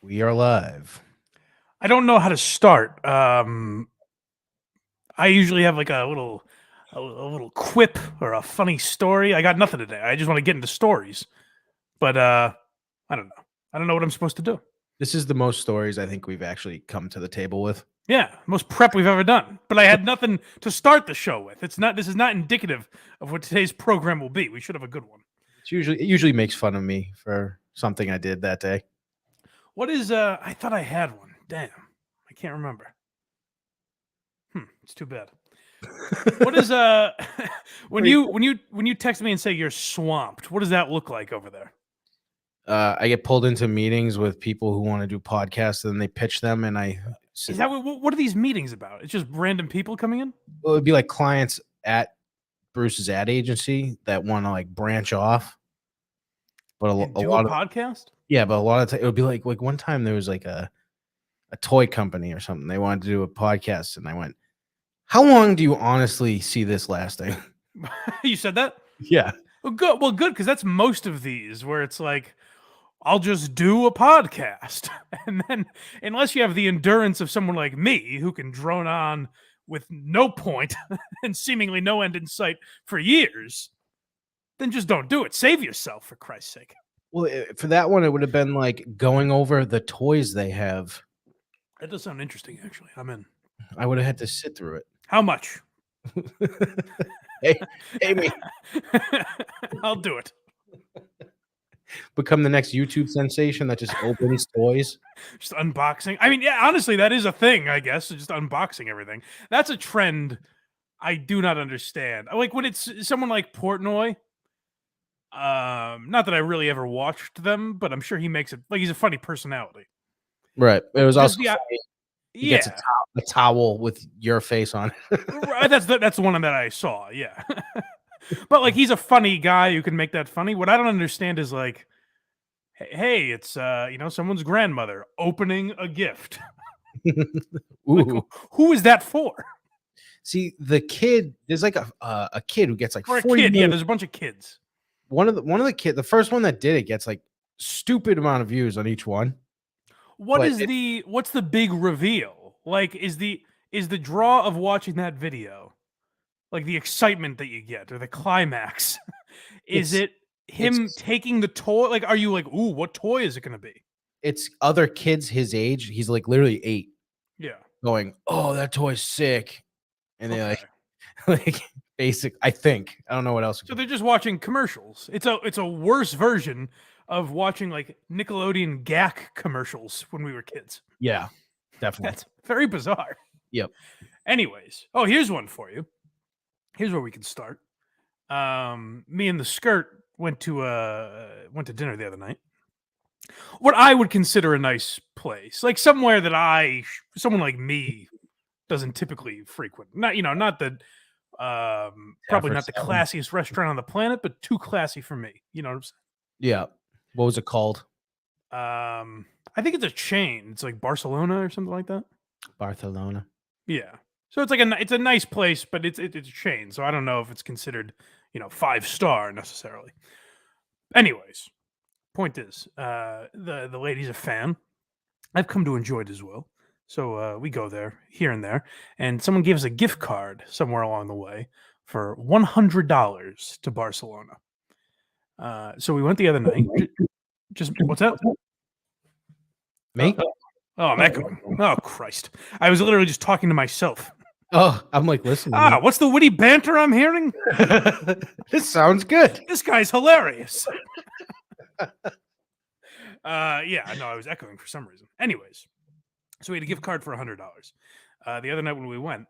We are live. I don't know how to start. I usually have like a little quip or a funny story. I got nothing today. I just want to get into stories, but I don't know. I don't know what I'm supposed to do. This is the most stories I think we've actually come to the table with. Yeah, most prep we've ever done. But I had nothing to start the show with. This is not indicative of what today's program will be. We should have a good one. It usually makes fun of me for something I did that day. What is I thought I had one. Damn. I can't remember. It's too bad. What is when you text me and say you're swamped, what does that look like over there? I get pulled into meetings with people who want to do podcasts, and then they pitch them, and Is that what are these meetings about? It's just random people coming in? Well, it'd be like clients at Bruce's ad agency that want to like branch off. But a lot of podcast? Yeah, but a lot of time it would be like one time there was like a toy company or something. They wanted to do a podcast, and I went, "How long do you honestly see this lasting?" You said that? Yeah. Well, good, because that's most of these where it's like, I'll just do a podcast. And then, unless you have the endurance of someone like me who can drone on with no point and seemingly no end in sight for years, then just don't do it. Save yourself, for Christ's sake. Well, for that one, it would have been like going over the toys they have. That does sound interesting, actually. I'm in. I would have had to sit through it. How much? Hey, me. I'll do it. Become the next YouTube sensation that just opens toys. Just unboxing. I mean, yeah, honestly, that is a thing, I guess. Just unboxing everything. That's a trend I do not understand. Like when it's someone like Portnoy. Not that I really ever watched them, but I'm sure he makes it like he's a funny personality. Right. It was also funny. He gets a towel with your face on it. Right, that's the one that I saw. Yeah. But like he's a funny guy who can make that funny. What I don't understand is like, hey, it's someone's grandmother opening a gift. Like, who is that for? See, the kid, there's like a kid who gets like for 40 a kid. Yeah, there's a bunch of kids. One of the kids, the first one that did it gets like stupid amount of views on each one. What's the big reveal? Like, is the draw of watching that video, like the excitement that you get or the climax? Is it him taking the toy? Like, are you like, ooh, what toy is it going to be? It's other kids his age. He's like literally 8. Yeah. Going, oh, that toy's sick. And they like basic, I think. I don't know what else. So they're just watching commercials. It's a worse version of watching like Nickelodeon GAC commercials when we were kids. Yeah, definitely. That's very bizarre. Yep. Anyways, here's one for you. Here's where we can start. Me and the skirt went to dinner the other night. What I would consider a nice place, like somewhere that someone like me doesn't typically frequent. Not the probably not the classiest restaurant on the planet, but too classy for me. You know what I'm saying? Yeah. What was it called? I think it's a chain. It's like Barcelona or something like that. Barcelona. Yeah. So it's like it's a nice place, but it's a chain. So I don't know if it's considered 5-star necessarily. Anyways, point is, the lady's a fan. I've come to enjoy it as well. So we go there here and there, and someone gave us a gift card somewhere along the way for $100 to Barcelona. So we went the other night. Just what's that? Me? Oh, I'm echoing. Oh, Christ! I was literally just talking to myself. Oh, I'm like listening. What's the witty banter I'm hearing? This sounds good. This guy's hilarious. Yeah, no, I was echoing for some reason. Anyways. So we had a gift card for $100. The other night when we went,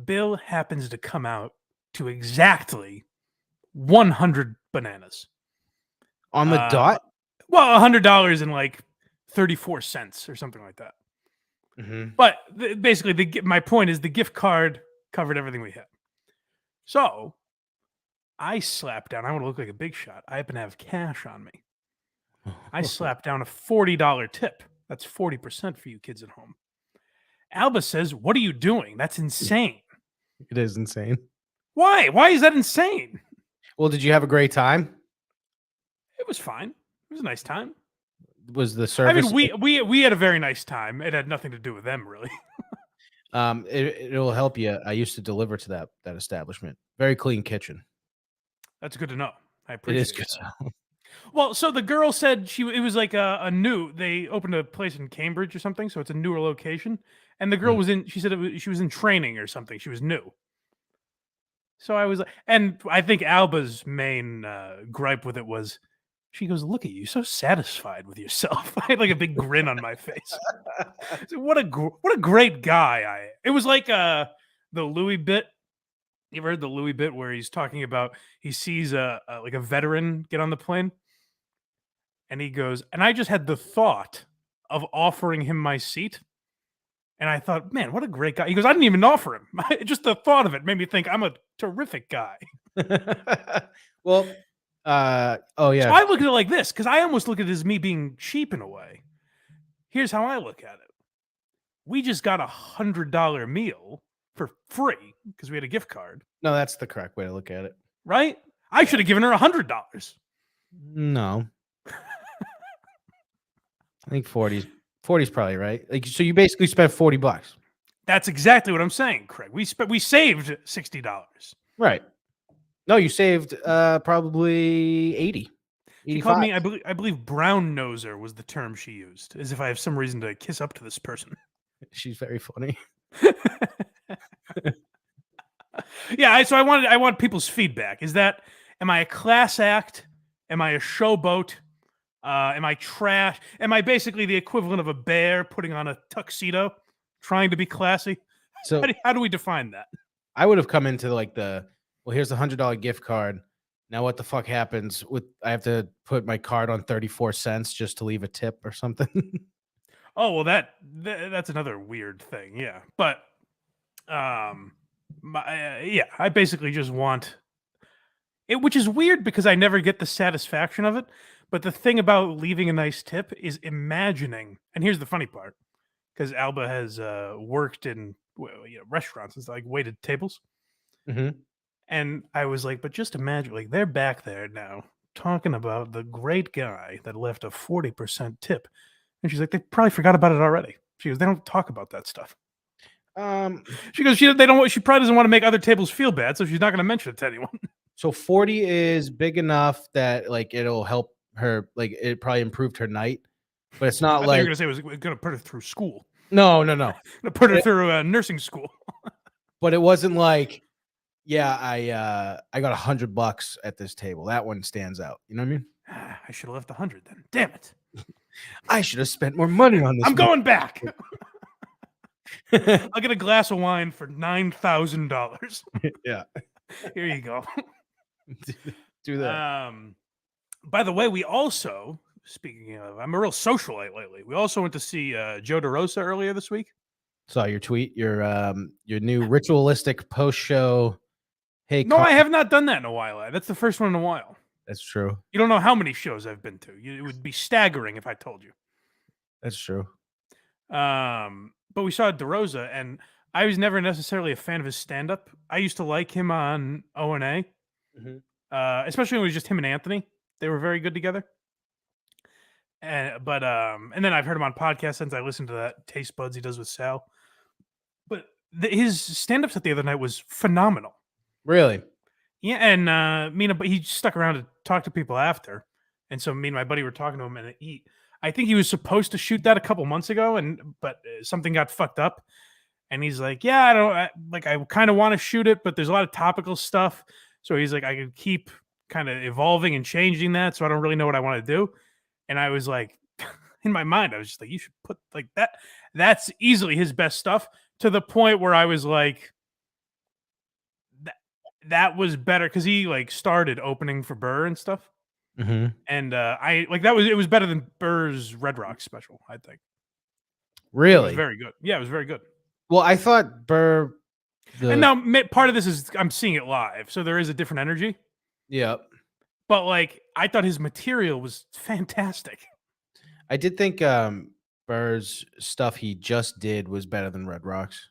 bill happens to come out to exactly 100 bananas. On the dot? Well, $100 and like 34 cents or something like that. Mm-hmm. But basically, my point is the gift card covered everything we had. So I slapped down. I want to look like a big shot. I happen to have cash on me. I slapped down a $40 tip. That's 40% for you kids at home. Alba says, "What are you doing? That's insane." It is insane. Why? Why is that insane? Well, did you have a great time? It was fine. It was a nice time. was the I service? mean, we had a very nice time. It had nothing to do with them, really. It'll help you. I used to deliver to that establishment. Very clean kitchen. That's good to know. I It is appreciate good. that. Well, so the girl said it was like a new. They opened a place in Cambridge or something, so it's a newer location. And the girl Mm. was in. She said she was in training or something. She was new. So I was like, and I think Alba's main gripe with it was, she goes, "Look at you, so satisfied with yourself." I had like a big grin on my face. So what a great guy I am. It was like the Louis bit. You ever heard the Louis bit where he's talking about he sees like a veteran get on the plane and he goes, and I just had the thought of offering him my seat. And I thought, man, what a great guy. He goes, I didn't even offer him. Just the thought of it made me think I'm a terrific guy. Well, oh So yeah. I look at it like this because I almost look at it as me being cheap in a way. Here's how I look at it. We just got $100 meal for free because we had a gift card, No, that's the correct way to look at it. right? I should have given her $100. No. I think 40's probably right. Like, so you basically spent $40. That's exactly what I'm saying, Craig. We saved $60. Right. No, you saved probably 80. She called me, I believe brown noser was the term she used, as if I have some reason to kiss up to this person. She's very funny. Yeah, so I want people's feedback. Am I a class act? Am I a showboat? Am I trash? Am I basically the equivalent of a bear putting on a tuxedo, trying to be classy? So How do we define that? I would have come into like well, here's a $100 gift card. Now what the fuck happens with I have to put my card on 34 cents just to leave a tip or something? Oh, well, that's another weird thing, yeah. But, yeah, I basically just want it, which is weird because I never get the satisfaction of it. But the thing about leaving a nice tip is imagining, and here's the funny part, because Alba has worked in restaurants and like waited tables, Mm-hmm. and I was like, but just imagine, like they're back there now talking about the great guy that left a 40% tip, and she's like, they probably forgot about it already. She goes, they don't talk about that stuff. She goes, she probably doesn't want to make other tables feel bad, so she's not going to mention it to anyone. So 40 is big enough that like it'll help her, like it probably improved her night, but it's not I thought you like were going to say it was going to put her through school. no. Going to put her through nursing school. But it wasn't like, yeah, I got $100 at this table. That one stands out. You know what I mean? I should have left 100 then. Damn it. I should have spent more money on this. I'm going back. I'll get a glass of wine for $9,000. Yeah. Here you go. Do that. By the way, we also, speaking of, I'm a real socialite lately. We also went to see Joe DeRosa earlier this week. Saw your tweet, your new ritualistic post show. Hey, no, I have not done that in a while. That's the first one in a while. That's true. You don't know how many shows I've been to. It would be staggering if I told you. That's true. But we saw DeRosa, and I was never necessarily a fan of his stand-up. I used to like him on O&A, especially when it was just him and Anthony. They were very good together. And then I've heard him on podcasts since I listened to that Taste Buds he does with Sal. But his stand-up set the other night was phenomenal. Really? Yeah, and he stuck around to talk to people after. And so me and my buddy were talking to him and I think he was supposed to shoot that a couple months ago, but something got fucked up. And he's like, yeah, I kind of want to shoot it, but there's a lot of topical stuff. So he's like, I could keep kind of evolving and changing that. So I don't really know what I want to do. And I was like, in my mind, I was just like, you should put like that. That's easily his best stuff, to the point where I was like, that was better. Cause he like started opening for Burr and stuff. And it was better than Burr's Red Rock special, I think. Really? It was very good. Yeah, it was very good. Well, I thought Burr. And now part of this is I'm seeing it live, so there is a different energy. Yep. But like, I thought his material was fantastic. I did think Burr's stuff he just did was better than Red Rock's.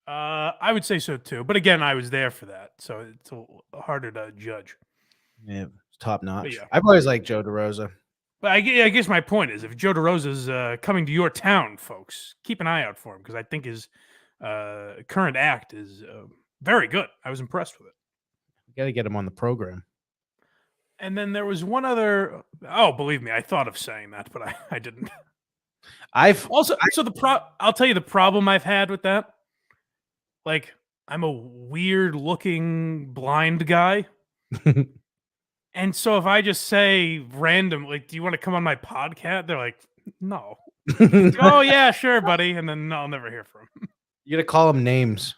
I would say so too. But again, I was there for that, so it's a little harder to judge. Yeah, it's top notch. Yeah. I've always liked Joe DeRosa. But I guess my point is, if Joe DeRosa's coming to your town, folks, keep an eye out for him because I think his current act is very good. I was impressed with it. We got to get him on the program. And then there was one other. Oh, believe me, I thought of saying that, but I didn't. I'll tell you the problem I've had with that. Like, I'm a weird looking blind guy. And so if I just say random, like, do you want to come on my podcast? They're like, no. Oh yeah, sure, buddy. And then I'll never hear from him. You got to call him names.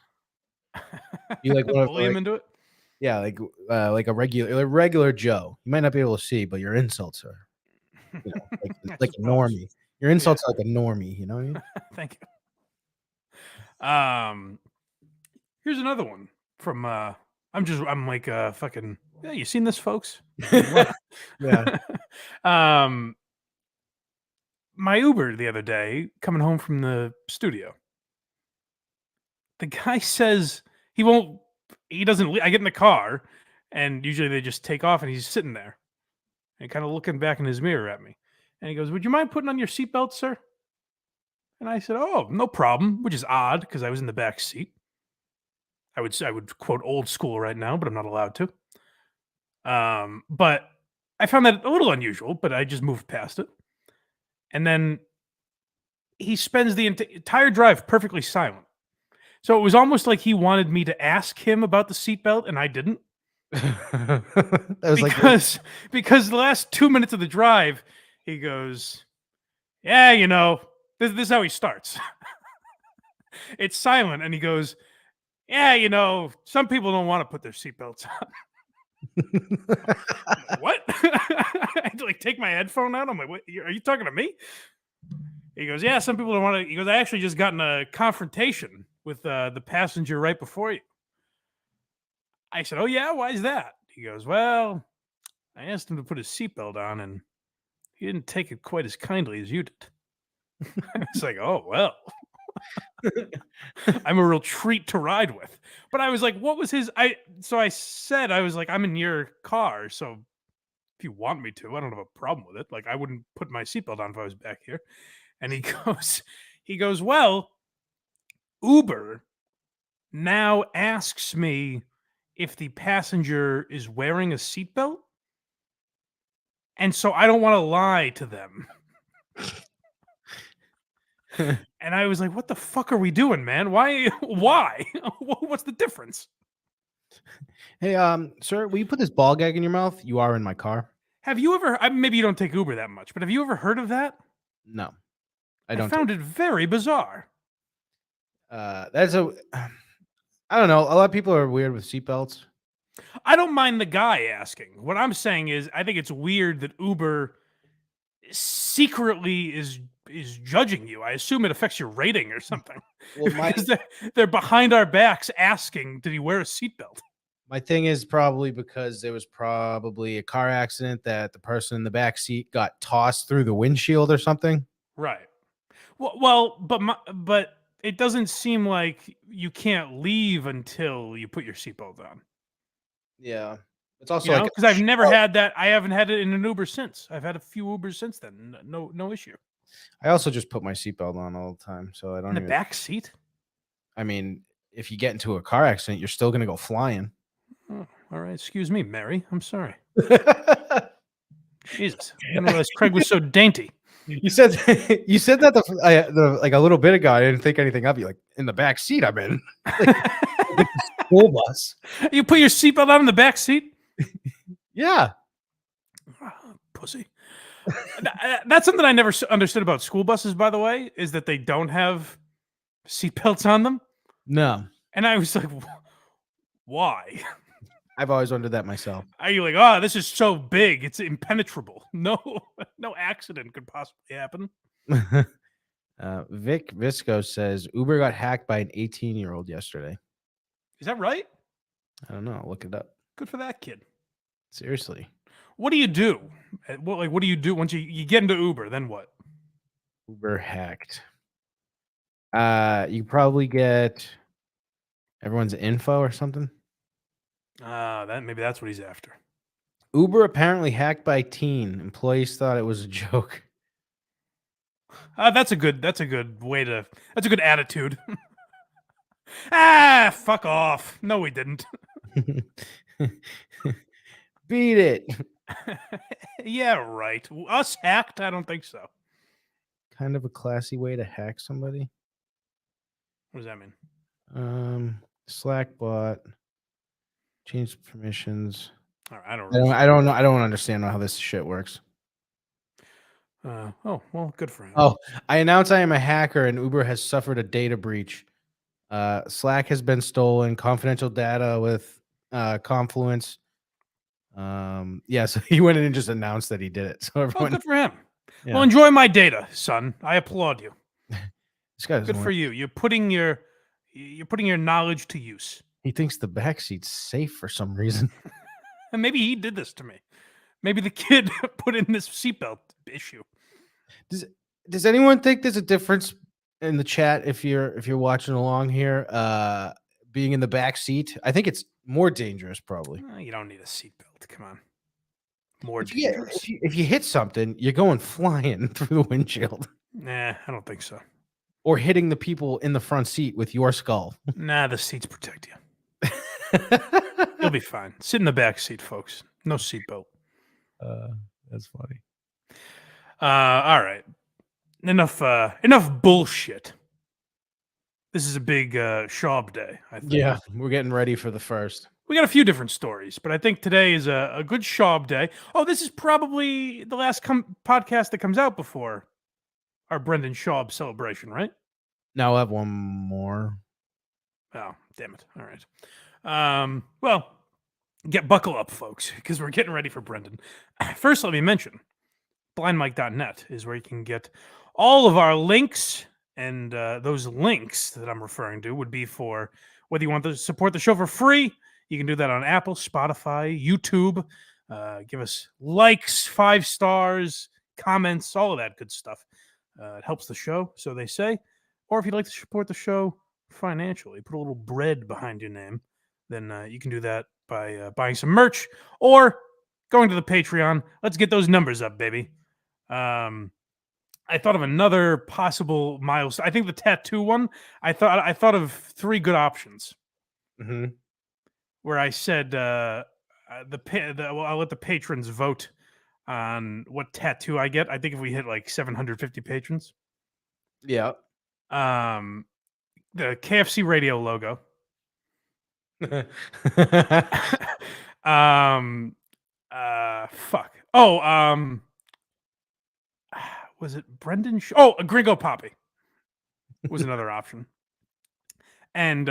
You like bully him into it? Yeah, like a regular Joe. You might not be able to see, but your insults are, like a normie. Your insults are like a normie. You know what I mean? Thank you. Here's another one from. I'm like fucking. Yeah, you seen this, folks? Yeah. My Uber the other day coming home from the studio. The guy says he won't. He doesn't. I get in the car, and usually they just take off, and he's sitting there, and kind of looking back in his mirror at me, and he goes, "Would you mind putting on your seatbelt, sir?" And I said, "Oh, no problem," which is odd because I was in the back seat. I would quote old school right now, but I'm not allowed to. But I found that a little unusual, but I just moved past it. And then he spends the entire drive perfectly silent. So it was almost like he wanted me to ask him about the seatbelt, and I didn't. Because the last 2 minutes of the drive, he goes, "Yeah, this is how he starts." It's silent, and he goes, "Yeah, some people don't want to put their seatbelts on." What? I had to like take my headphone out. I'm like, "What? Are you talking to me?" He goes, "Yeah, some people don't want to." He goes, "I actually just got in a confrontation with the passenger right before you." I said, "Oh yeah, why is that?" He goes, "Well, I asked him to put his seatbelt on, and he didn't take it quite as kindly as you did." It's like, "Oh well." I'm a real treat to ride with. But I was like, what was his so I said, I was like, "I'm in your car, so if you want me to, I don't have a problem with it. Like, I wouldn't put my seatbelt on if I was back here." And he goes, "Well, Uber now asks me if the passenger is wearing a seatbelt. And so I don't want to lie to them." And I was like, "What the fuck are we doing, man? Why? Why? What's the difference?" Hey, sir, will you put this ball gag in your mouth? You are in my car. Have you ever? Maybe you don't take Uber that much, but have you ever heard of that? No, I found it very bizarre. That's I don't know. A lot of people are weird with seatbelts. I don't mind the guy asking. What I'm saying is, I think it's weird that Uber secretly is judging you. I assume it affects your rating or something. Well, because they're behind our backs asking, "Did he wear a seatbelt?" My thing is probably because there was probably a car accident that the person in the back seat got tossed through the windshield or something. Right. Well, but it doesn't seem like you can't leave until you put your seatbelt on. Yeah. It's also because I've never had that. I haven't had it in an Uber since. I've had a few Ubers since then. No issue. I also just put my seatbelt on all the time, so I don't In the even. back seat? I mean, if you get into a car accident, you're still gonna go flying. Oh, all right. Excuse me, Mary. I'm sorry. Jesus, I didn't realize Craig was so dainty. You said that like a little bit ago. I didn't think anything of you. Like in the back seat, I'm in. Like school bus. You put your seatbelt on in the back seat? Yeah. Oh, pussy. That's something I never understood about school buses, by the way, is that they don't have seatbelts on them. No. And I was like, why? I've always wondered that myself. Are you like, "Oh, this is so big, it's impenetrable"? No accident could possibly happen. Vic Visco says Uber got hacked by an 18-year-old yesterday. Is that right? I don't know. Look it up. Good for that kid. Seriously. What do you do? What do you do once you get into Uber? Then what? Uber hacked. You probably get everyone's info or something. Maybe that's what he's after. Uber apparently hacked by teen. Employees thought it was a joke. That's a good way to. That's a good attitude. Fuck off. No, we didn't. Beat it. Yeah, right. Us hacked? I don't think so. Kind of a classy way to hack somebody. What does that mean? Slack bot. Change permissions. All right, I don't. I don't know. I don't understand how this shit works. Oh, well, good for him. Oh, I announce I am a hacker and Uber has suffered a data breach. Slack has been stolen. Confidential data with Confluence. Yeah, so he went in and just announced that he did it. So everyone, good for him. yeah. Well, enjoy my data, son. I applaud you. This guy Good for you. You're putting your knowledge to use. He thinks the backseat's safe for some reason. And maybe he did this to me. Maybe the kid put in this seatbelt issue. Does anyone think there's a difference in the chat if you're watching along here? Being in the back seat, I think it's more dangerous. Probably. You don't need a seatbelt. Come on. More Yeah, dangerous. if you hit something, you're going flying through the windshield. Nah, I don't think so. Or hitting the people in the front seat with your skull. Nah, the seats protect you. You'll be fine. Sit in the back seat, folks. No seatbelt. That's funny. All right. Enough bullshit. This is a big Schaub day, I think. Yeah, we're getting ready for the first. We got a few different stories, but I think today is a good Schaub day. Oh, this is probably the last podcast that comes out before our Brendan Schaub celebration, right? Now I'll have one more. Oh, damn it. All right. Well, buckle up, folks, because we're getting ready for Brendan. First, let me mention, blindmike.net is where you can get all of our links, and those links that I'm referring to would be for whether you want to support the show for free. You can do that on Apple, Spotify, YouTube. Give us likes, 5 stars, comments, all of that good stuff. It helps the show, so they say. Or if you'd like to support the show financially, put a little bread behind your name, then you can do that by buying some merch or going to the Patreon. Let's get those numbers up, baby. I thought of another possible milestone. I think the tattoo one. I thought of 3 good options. Mm-hmm. Where I said I'll let the patrons vote on what tattoo I get. I think if we hit like 750 patrons, Yeah. the KFC radio logo. Fuck. Oh, was it Brendan? A Gringo Poppy was another option. And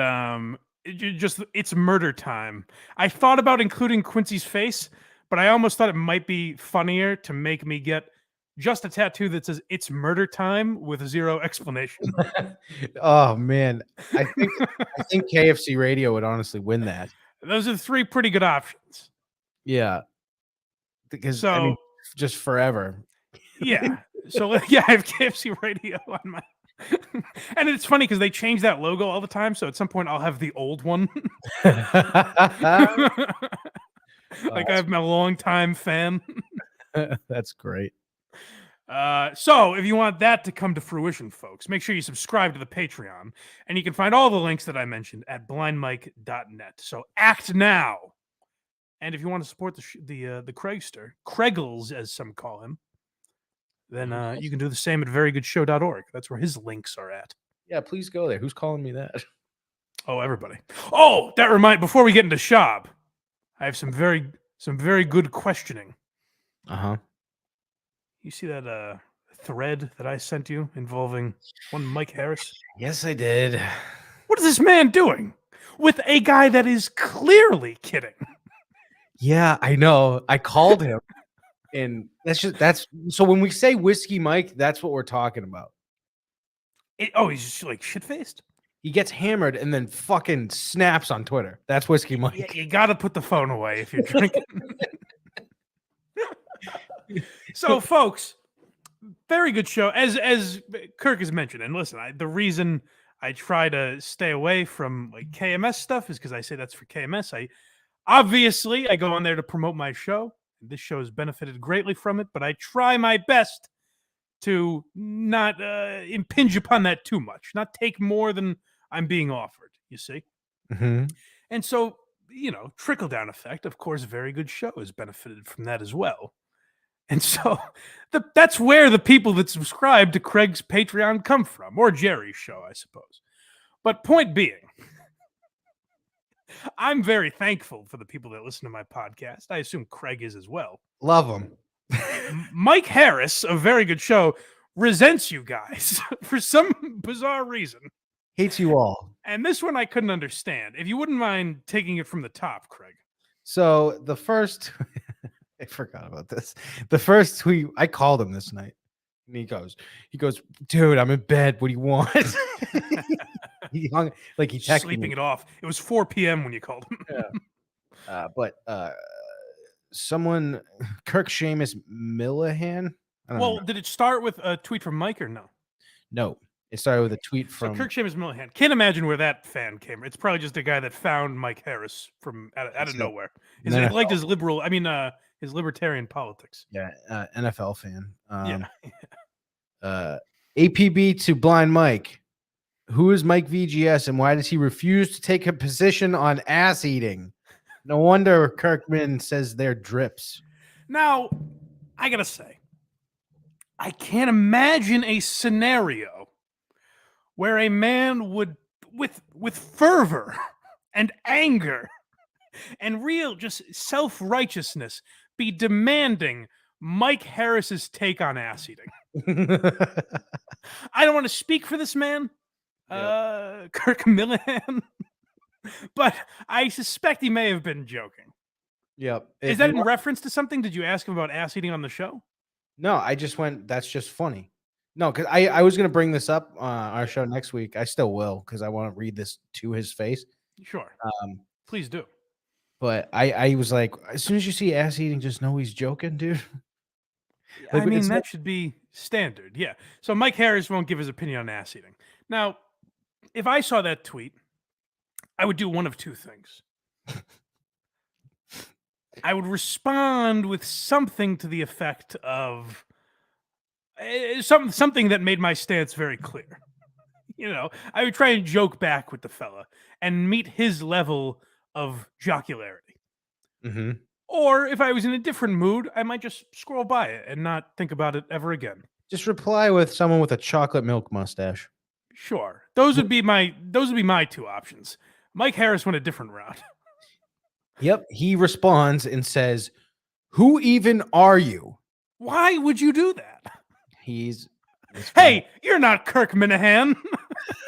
it's murder time. I thought about including Quincy's face, but I almost thought it might be funnier to make me get just a tattoo that says "It's murder time" with 0 explanation. Oh man, I think KFC Radio would honestly win that. Those are 3 pretty good options. Yeah, because I mean, just forever. Yeah. So yeah, I have KFC Radio on my. And it's funny because they change that logo all the time. So at some point, I'll have the old one. Like I'm a longtime fan. That's great. So if you want that to come to fruition, folks, make sure you subscribe to the Patreon. And you can find all the links that I mentioned at blindmike.net. So act now. And if you want to support the Craigster, Craigles as some call him, then you can do the same at verygoodshow.org. That's where his links are at. Yeah, please go there. Who's calling me that? Oh, everybody. Oh, that reminds. Before we get into Schaub, I have some very good questioning. Uh-huh. You see that thread that I sent you involving one Mike Harris? Yes, I did. What is this man doing with a guy that is clearly kidding? Yeah, I know. I called him. And that's so when we say Whiskey Mike, that's what we're talking about. He's just like shit-faced? He gets hammered and then fucking snaps on Twitter. That's Whiskey Mike. Yeah, you got to put the phone away if you're drinking. So, folks, very good show. As Kirk has mentioned, and listen, the reason I try to stay away from like KMS stuff is because I say that's for KMS. Obviously, I go on there to promote my show. This show has benefited greatly from it, but I try my best to not impinge upon that too much, not take more than I'm being offered, you see? Mhm. And so, trickle down effect, of course, very good show has benefited from that as well. And so that's where the people that subscribe to Craig's Patreon come from, or Jerry's show, I suppose. But point being, I'm very thankful for the people that listen to my podcast. I assume Craig is as well. Love them. Mike Harris, a very good show, resents you guys for some bizarre reason. Hates you all. And this one I couldn't understand. If you wouldn't mind taking it from the top, Craig. So the first, I forgot about this. The first tweet, I called him this night. And he goes, dude, I'm in bed. What do you want? He hung, like he texted Sleeping me. it off. It was 4 p.m. when you called him. Yeah. But someone, Kirk Seamus Millihan. I don't Well, know. did it start with a tweet from Mike or no? No, it started with a tweet So from Kirk Seamus Millihan. Can't imagine where that fan came. It's probably just a guy that found Mike Harris from out of So, nowhere. an He NFL liked his his libertarian politics. Yeah, NFL fan. Yeah. APB to Blind Mike. Who is Mike VGS and why does he refuse to take a position on ass eating? No wonder Kirkman says they're drips. Now, I gotta say, I can't imagine a scenario where a man would, with fervor and anger and real just self-righteousness, be demanding Mike Harris's take on ass eating. I don't want to speak for this man, Kirk Millihan, but I suspect he may have been joking. Yep. Is that in reference to something? Did you ask him about ass eating on the show? No, I just went, that's just funny. No, because I was going to bring this up on our show next week. I still will because I want to read this to his face. Sure. Please do. But I was like, as soon as you see ass eating, just know he's joking, dude. I mean, that should be standard. Yeah. So Mike Harris won't give his opinion on ass eating. Now, if I saw that tweet, I would do one of two things. I would respond with something to the effect of something that made my stance very clear. I would try and joke back with the fella and meet his level of jocularity. Mm-hmm. Or if I was in a different mood, I might just scroll by it and not think about it ever again. Just reply with someone with a chocolate milk mustache. Sure. Those would be my two options. Mike Harris went a different route. Yep. He responds and says, "Who even are you?" Why would you do that? Hey, you're not Kirk Minahan.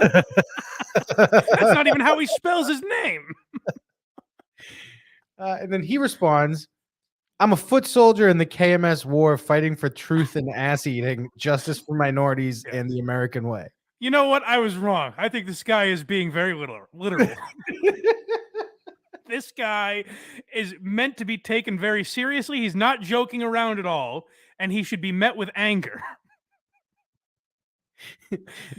That's not even how he spells his name. And then he responds, "I'm a foot soldier in the KMS war fighting for truth and ass eating, justice for minorities, and the American way." You know what? I was wrong. I think this guy is being very literal. This guy is meant to be taken very seriously. He's not joking around at all, and he should be met with anger.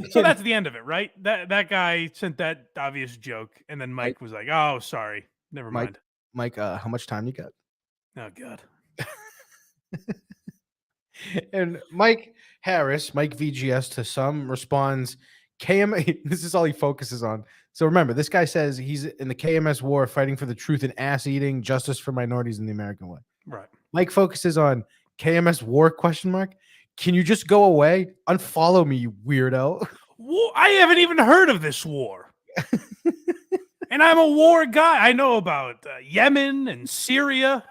So that's the end of it, right? That guy sent that obvious joke, and then Mike was like, "Oh, sorry, never mind." Mike, how much time you got? Oh God. And Mike Harris, Mike VGS to some responds, this is all he focuses on. So remember, this guy says he's in the KMS war fighting for the truth and ass eating, justice for minorities in the American way. Right. Mike focuses on KMS war ? Can you just go away? Unfollow me, you weirdo. War? I haven't even heard of this war. And I'm a war guy. I know about Yemen and Syria.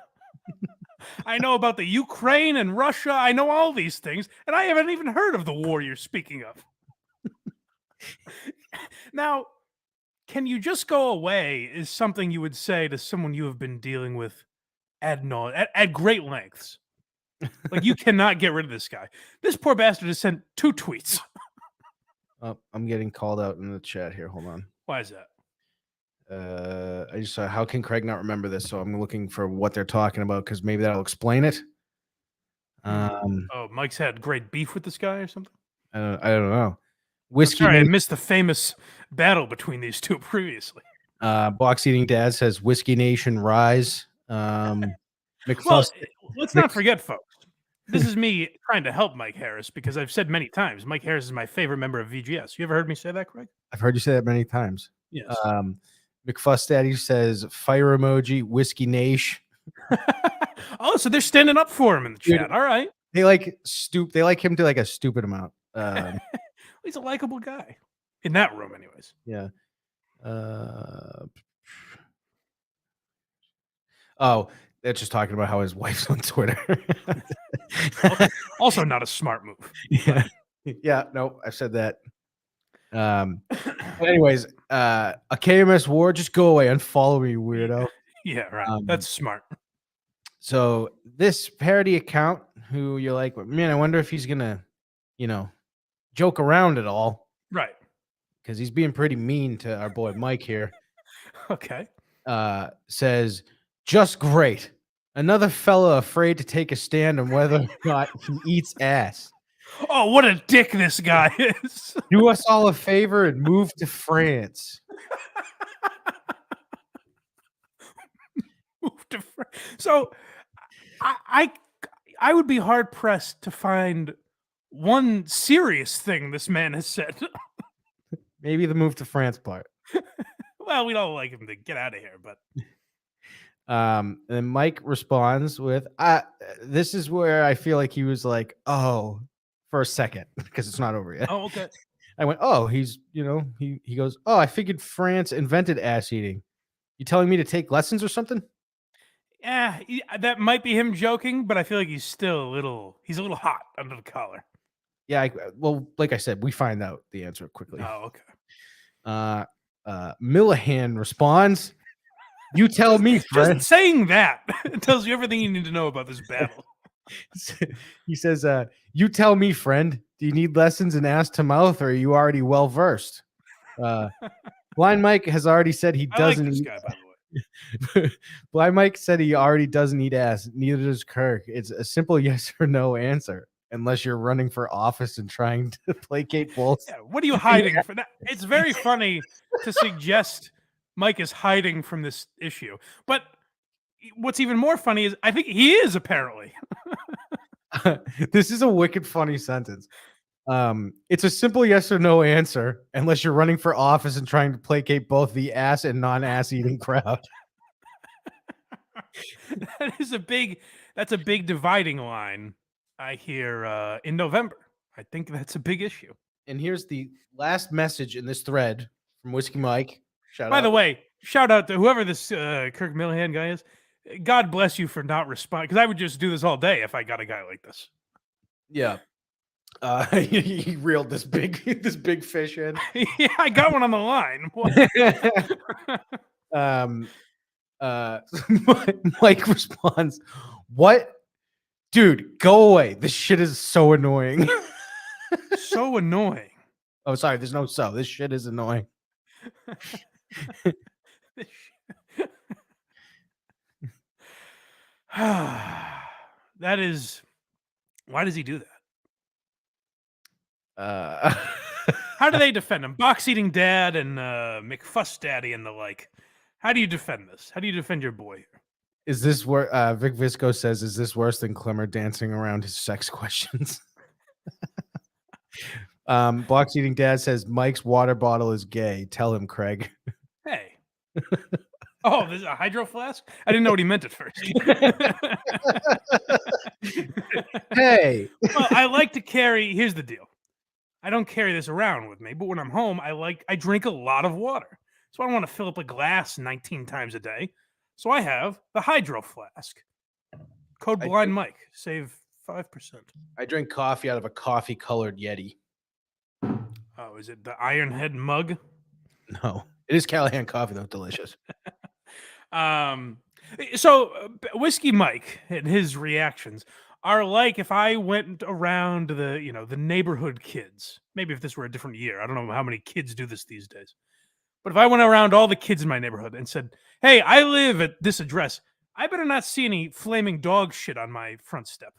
I know about the Ukraine and Russia. I know all these things, and I haven't even heard of the war you're speaking of. Now, can you just go away is something you would say to someone you have been dealing with at great lengths. Like, you cannot get rid of this guy. This poor bastard has sent 2 tweets. Oh, I'm getting called out in the chat here. Hold on. Why is that? I just saw, how can Craig not remember this? So I'm looking for what they're talking about because maybe that'll explain it. Mike's had great beef with this guy or something? I don't know. Whiskey. Sorry, I missed the famous battle between these two previously. Box Eating Dad says Whiskey Nation rise. Well, McFuss. let's Mc, not forget, folks. This is me trying to help Mike Harris because I've said many times Mike Harris is my favorite member of VGS. You ever heard me say that, Craig? I've heard you say that many times. Yes. McFuss Daddy says fire emoji, whiskey Nash. Oh, so they're standing up for him in the Dude, chat. All right. They like They like him to like a stupid amount. He's a likable guy in that room, anyways. Yeah. Oh, they're just talking about how his wife's on Twitter. Also, not a smart move. Yeah. Yeah. No, I said that. But anyways, a KMS war, just go away. Unfollow me, weirdo. Yeah, right. That's smart. So this parody account, who you're like, man, I wonder if he's gonna, joke around at all, Right. because he's being pretty mean to our boy Mike here. Okay. Says, just great. Another fella afraid to take a stand on whether or not he eats ass. Oh, what a dick this guy is. Do us all a favor and move to France. Move to France. So I would be hard pressed to find one serious thing this man has said. Maybe the move to France part. Well, we don't like him to get out of here, but And Mike responds with, this is where I feel like he was like, oh, for a second, because it's not over yet. oh, okay. I went, oh, he's, he goes, oh, I figured France invented ass eating. You telling me to take lessons or something? Yeah, that might be him joking, but I feel like he's a little hot under the collar. Yeah, well, like I said, we find out the answer quickly. Oh, okay. Millihan responds, you tell me, friend. Just saying that tells you everything you need to know about this battle. He says, you tell me, friend, do you need lessons in ass to mouth, or are you already well versed? Blind Mike has already said he doesn't. I like this guy, by the way. Blind Mike said he already doesn't eat ass. Neither does Kirk. It's a simple yes or no answer, unless you're running for office and trying to placate both. Yeah, what are you hiding from? That? It's very funny to suggest Mike is hiding from this issue. But what's even more funny is I think he is, apparently. This is a wicked funny sentence. It's a simple yes or no answer, unless you're running for office and trying to placate both the ass and non-ass eating crowd. That's a big dividing line I hear in November. I think that's a big issue. And here's the last message in this thread from Whiskey Mike. By the way, shout out to whoever this Kirk Millihan guy is. God bless you for not responding, because I would just do this all day if I got a guy like this. Yeah. He reeled this big fish in. Yeah, I got one on the line. Mike responds, what? Dude, go away. This shit is so annoying. So annoying. Oh, sorry. There's no so. This shit is annoying. That is. Why does he do that? How do they defend him? Box eating dad and McFuss daddy and the like. How do you defend this? How do you defend your boy here? Is this where Vic Visco says, is this worse than Clemmer dancing around his sex questions? Box eating dad says Mike's water bottle is gay. Tell him, Craig. Hey. Oh, there's a hydro flask? I didn't know what he meant at first. Hey. Well, I like to carry. Here's the deal. I don't carry this around with me, but when I'm home, I drink a lot of water. So I don't want to fill up a glass 19 times a day. So I have the hydro flask. Code Blind Mike. Save 5%. I drink coffee out of a coffee-colored Yeti. Oh, is it the Ironhead mug? No. It is Callahan coffee, though. Delicious. So Whiskey Mike and his reactions are like if I went around the neighborhood kids. Maybe if this were a different year. I don't know how many kids do this these days. But if I went around all the kids in my neighborhood and said, hey, I live at this address, I better not see any flaming dog shit on my front step.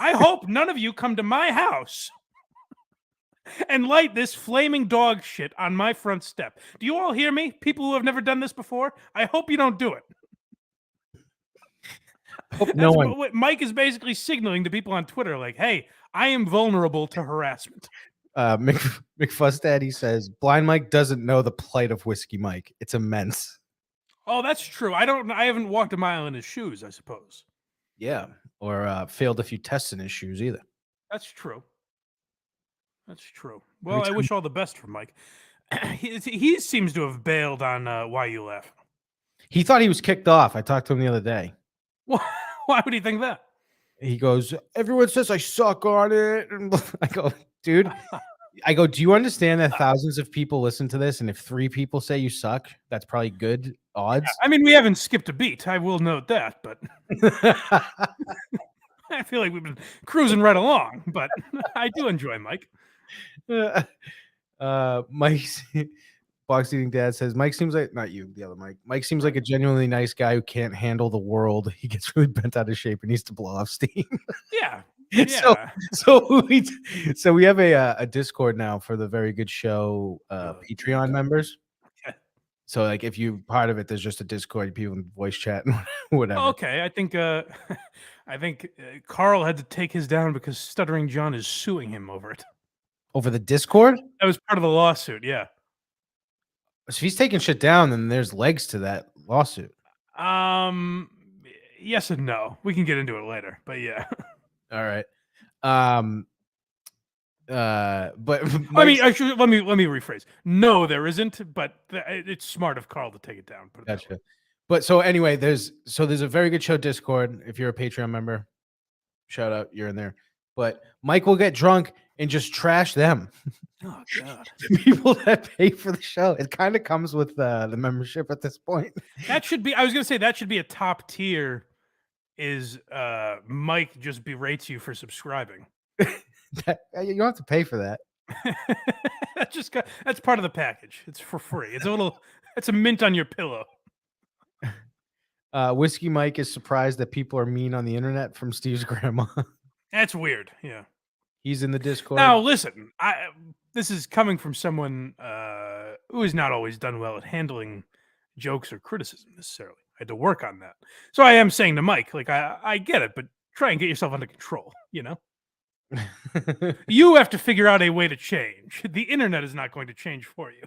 I hope none of you come to my house and light this flaming dog shit on my front step. Do you all hear me? People who have never done this before? I hope you don't do it. Hope no one. What Mike is basically signaling to people on Twitter, like, "Hey, I am vulnerable to harassment." McFussdaddy says Blind Mike doesn't know the plight of Whiskey Mike. It's immense. Oh, that's true. I haven't walked a mile in his shoes, I suppose. Yeah, or failed a few tests in his shoes either. That's true. That's true. Well, I wish all the best for Mike. He seems to have bailed on Why You Laugh. He thought he was kicked off. I talked to him the other day. Why would he think that? He goes, everyone says I suck on it. And I go, dude, do you understand that thousands of people listen to this? And if 3 people say you suck, that's probably good odds. I mean, we haven't skipped a beat. I will note that, but I feel like we've been cruising right along, but I do enjoy Mike. Mike's Box Eating Dad says, Mike seems like, not you, the other Mike. Mike seems like a genuinely nice guy who can't handle the world. He gets really bent out of shape and needs to blow off steam. Yeah. So we have a Discord now for the Very Good Show Patreon members. Okay. So like if you're part of it, there's just a Discord, people can voice chat and whatever. Okay, I think Carl had to take his down because Stuttering John is suing him over it. Over the Discord? That was part of the lawsuit, yeah. So if he's taking shit down, then there's legs to that lawsuit. Yes and no. We can get into it later, but yeah. All right. But I mean, actually, let me rephrase. No, there isn't, but it's smart of Carl to take it down. Gotcha. But so anyway, there's a Very Good Show Discord. If you're a Patreon member, shout out, you're in there. But Mike will get drunk and just trash them. Oh God! People that pay for the show. It kind of comes with the membership at this point. That should be. I was gonna say that should be a top tier. Is Mike just berates you for subscribing? You don't have to pay for that. That's part of the package. It's for free. It's a mint on your pillow. Whiskey Mike is surprised that people are mean on the internet from Steve's grandma. That's weird. Yeah. He's in the Discord. Now, listen, this is coming from someone who has not always done well at handling jokes or criticism necessarily. I had to work on that. So I am saying to Mike, like, I get it, but try and get yourself under control, you know? You have to figure out a way to change. The internet is not going to change for you.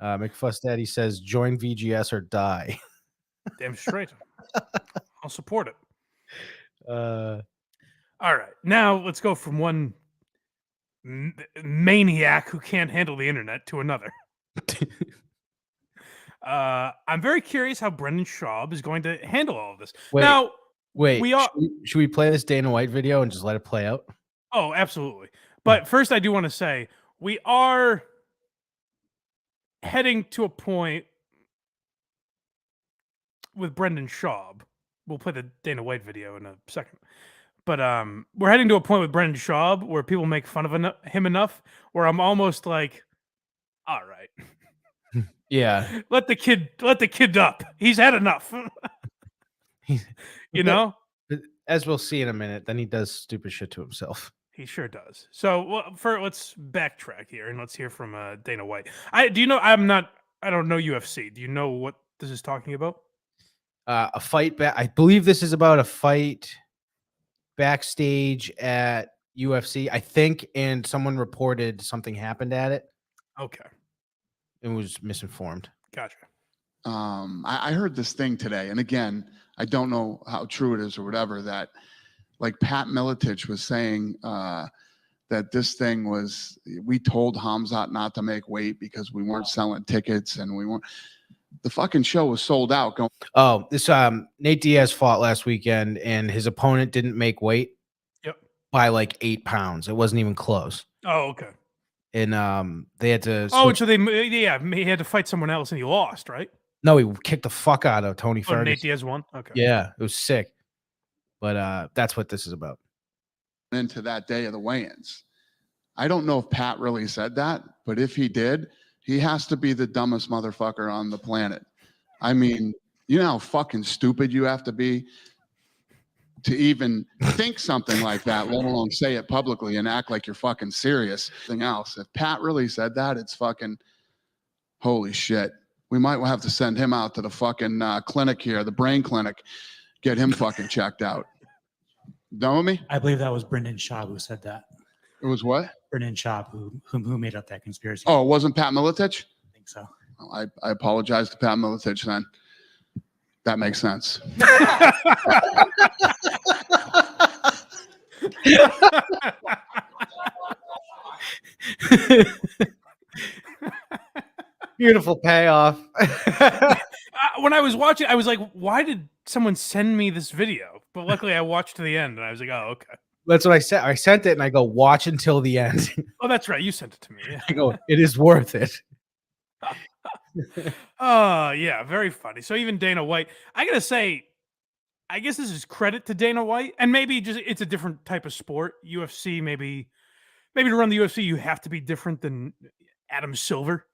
McFuss Daddy says, join VGS or die. Damn straight. I'll support it. All right. Now let's go from one maniac who can't handle the internet to another. I'm very curious how Brendan Schaub is going to handle all of this. Should we play this Dana White video and just let it play out? Oh, absolutely. But first, I do want to say we are heading to a point with Brendan Schaub. We'll play the Dana White video in a second. But we're heading to a point with Brendan Schaub where people make fun of him enough where I'm almost like, all right. Yeah. Let the kid up. He's had enough. You know? As we'll see in a minute, then he does stupid shit to himself. He sure does. So let's backtrack here and let's hear from Dana White. I don't know UFC. Do you know what this is talking about? A fight back. I believe this is about a fight backstage at UFC, I think, and someone reported something happened at it. Okay. It was misinformed. Gotcha. I heard this thing today, and again, I don't know how true it is or whatever, that like Pat Miletich was saying that this thing was, we told Hamzat not to make weight because we weren't selling tickets and we weren't, the fucking show was sold out. This Nate Diaz fought last weekend and his opponent didn't make weight. Yep. By like 8 pounds. It wasn't even close. Oh, okay. And they had to. Oh, so he had to fight someone else and he lost, right? No, he kicked the fuck out of Tony Ferguson. Nate Diaz won? Okay. Yeah, it was sick. But that's what this is about. Into that day of the weigh-ins. I don't know if Pat really said that, but if he did, he has to be the dumbest motherfucker on the planet. I mean, you know how fucking stupid you have to be to even think something like that, let alone say it publicly and act like you're fucking serious. Anything else. If Pat really said that, it's fucking holy shit. We might have to send him out to the fucking clinic here, the brain clinic, get him fucking checked out. Done with me? I believe that was Brendan Schaub who said that. It was what? Brendan Schaub who made up that conspiracy. Oh, it wasn't Pat Miletich? I think so. Well, I apologize to Pat Miletich then. That makes sense. Beautiful payoff. When I was watching, I was like, why did someone send me this video? But luckily I watched to the end and I was like, oh, okay. That's what I said. I sent it and I go, watch until the end. Oh, that's right. You sent it to me. Yeah. I go, it is worth it. Oh, yeah. Very funny. So even Dana White, I got to say, I guess this is credit to Dana White, and maybe just it's a different type of sport. UFC, maybe to run the UFC, you have to be different than Adam Silver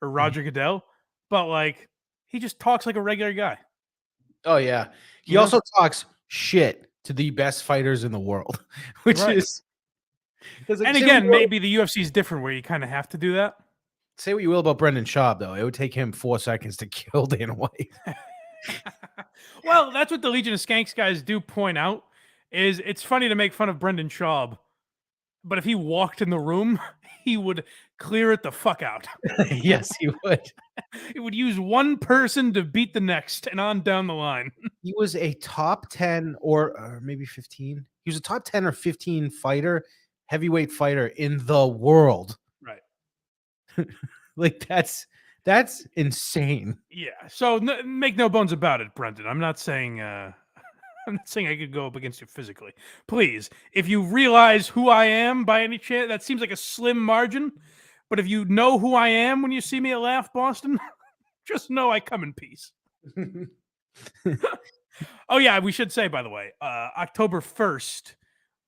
or Roger Goodell. But like, he just talks like a regular guy. Oh, yeah. He You know? also talks shit to the best fighters in the world, which Right. is. Like, And again, maybe the UFC is different where you kind of have to do that. Say what you will about Brendan Schaub, though. It would take him 4 seconds to kill Dana White. Well, that's what the Legion of Skanks guys do point out. Is it's funny to make fun of Brendan Schaub, but if he walked in the room, he would clear it the fuck out. Yes, he would. It would use one person to beat the next and on down the line. He was a top 10 or maybe 15. He was a top 10 or 15 fighter, heavyweight fighter in the world. Right. Like that's insane. Yeah. So make no bones about it, Brendan. I'm not saying I could go up against you physically. Please, if you realize who I am by any chance, that seems like a slim margin. But if you know who I am when you see me at Laugh Boston, just know I come in peace. Oh, yeah, we should say, by the way, October 1st,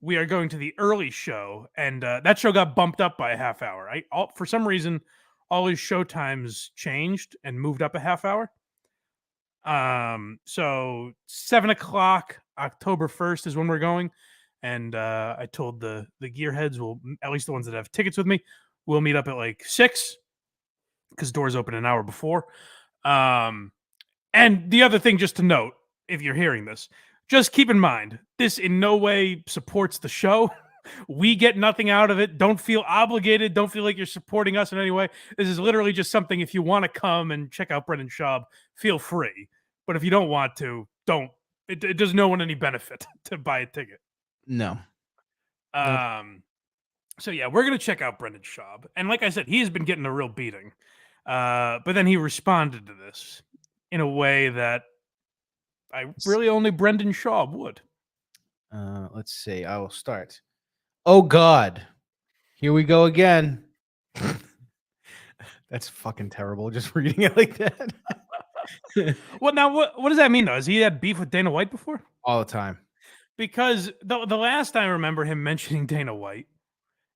we are going to the early show, and that show got bumped up by a half hour. For some reason, all his show times changed and moved up a half hour. So 7 o'clock, October 1st is when we're going. And I told the gearheads, at least the ones that have tickets with me, we'll meet up at like 6 because doors open an hour before. And the other thing, just to note, if you're hearing this, just keep in mind, this in no way supports the show. We get nothing out of it. Don't feel obligated. Don't feel like you're supporting us in any way. This is literally just something, if you want to come and check out Brendan Schaub, feel free. But if you don't want to, don't. It does no one any benefit to buy a ticket. No. So yeah, we're gonna check out Brendan Schaub, and like I said, he has been getting a real beating. But then he responded to this in a way that really only Brendan Schaub would. Let's see. I will start. Oh God, here we go again. That's fucking terrible. Just reading it like that. Well, now what does that mean though? Has he had beef with Dana White before? All the time. Because the last I remember him mentioning Dana White,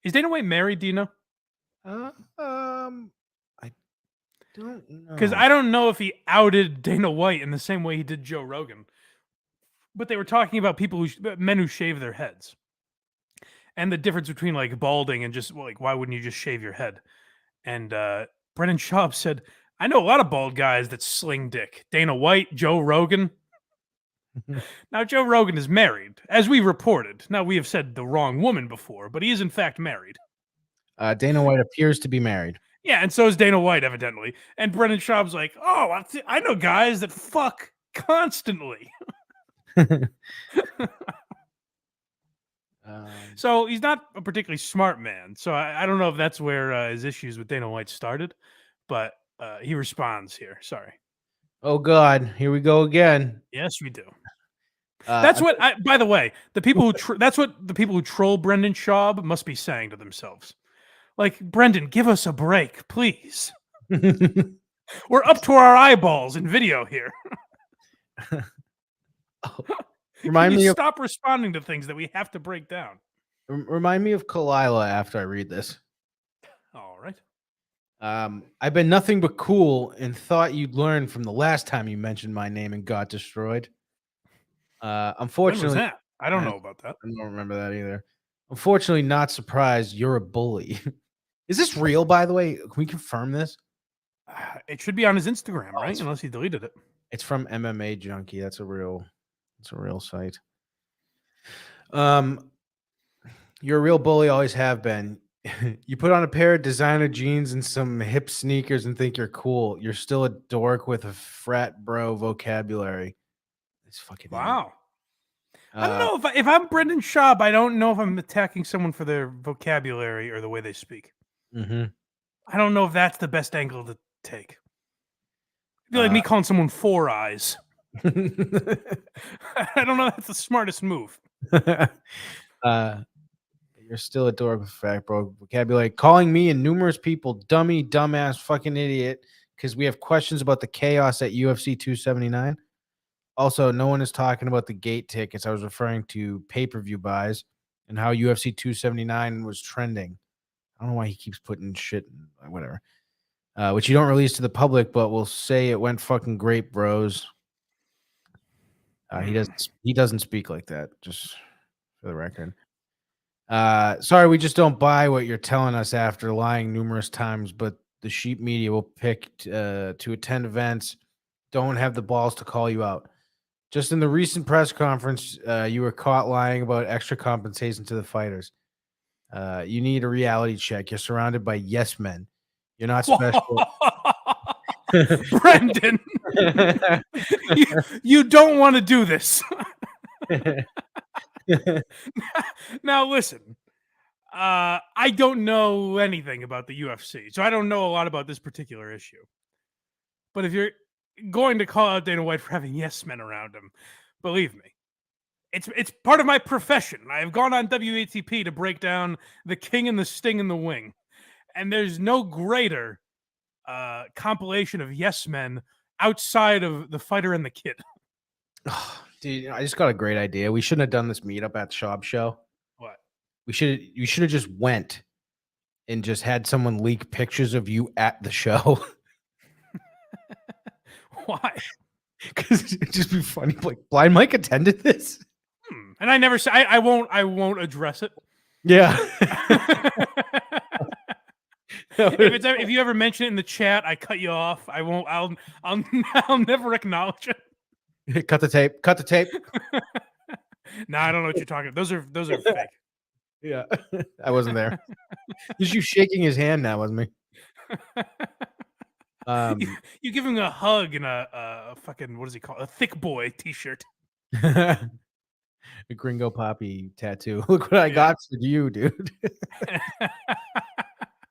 is Dana White married? Do you know? I don't know. Because I don't know if he outed Dana White in the same way he did Joe Rogan. But they were talking about men who shave their heads, and the difference between like balding and just like why wouldn't you just shave your head? And Brendan Schaub said, "I know a lot of bald guys that sling dick. Dana White, Joe Rogan." Now Joe Rogan is married, as we reported. Now we have said the wrong woman before, but he is in fact married. Dana White appears to be married. Yeah, and so is Dana White, evidently. And Brendan Schaub's like, "Oh, I know guys that fuck constantly." So he's not a particularly smart man. So I don't know if that's where his issues with Dana White started, but he responds here. Sorry. Oh God, here we go again. Yes, we do. That's what. By the way, the people who that's what the people who troll Brendan Schaub must be saying to themselves. Like, Brendan, give us a break, please. We're up to our eyeballs in video here. Remind me of stop responding to things that we have to break down. Remind me of Kalila after I read this. All right. I've been nothing but cool and thought you'd learn from the last time you mentioned my name and got destroyed. Unfortunately, When was that? I don't know about that. I don't remember that either. Unfortunately, not surprised. You're a bully. Is this real, by the way? Can we confirm this? It should be on his Instagram, right? It's Unless he deleted it. from MMA Junkie. That's a real It's a real site. You're a real bully, always have been. You put on a pair of designer jeans and some hip sneakers and think you're cool. You're still a dork with a frat bro vocabulary. It's fucking idiot. Wow. I don't know if I'm Brendan Schaub. I don't know if I'm attacking someone for their vocabulary or the way they speak. Mm-hmm. I don't know if that's the best angle to take. I feel like me calling someone Four Eyes. I don't know if that's the smartest move. You're still a dork with frat bro vocabulary. Calling me and numerous people dummy, dumbass, fucking idiot because we have questions about the chaos at UFC 279. Also, no one is talking about the gate tickets. I was referring to pay-per-view buys and how UFC 279 was trending. I don't know why he keeps putting shit, whatever. Which you don't release to the public, but we'll say it went fucking great, bros. He doesn't speak like that, just for the record. Sorry, we just don't buy what you're telling us after lying numerous times, but the sheep media will pick to attend events, don't have the balls to call you out. Just in the recent press conference, you were caught lying about extra compensation to the fighters. You need a reality check. You're surrounded by yes men. You're not special. Brendan, you don't want to do this. Now listen, I don't know anything about the UFC, so I don't know a lot about this particular issue. But if you're going to call out Dana White for having yes men around him, believe me, it's part of my profession. I have gone on WATP to break down the King and the Sting and the Wing, and there's no greater compilation of yes men outside of the fighter and the kid. Dude, I just got a great idea. We shouldn't have done this meetup at the Schaub show. What? You should have just went and just had someone leak pictures of you at the show. Why? Because it'd just be funny. Like, Blind Mike attended this. And I never say I won't address it. Yeah. If you ever mention it in the chat, I cut you off. I won't. I'll never acknowledge it. Cut the tape. Cut the tape. No, I don't know what you're talking about. Those are fake. Yeah, I wasn't there. Just you shaking his hand now, wasn't me? You give him a hug and a fucking, what does he call it? A thick boy t-shirt. A Gringo Poppy tattoo. Look what I got for you, dude.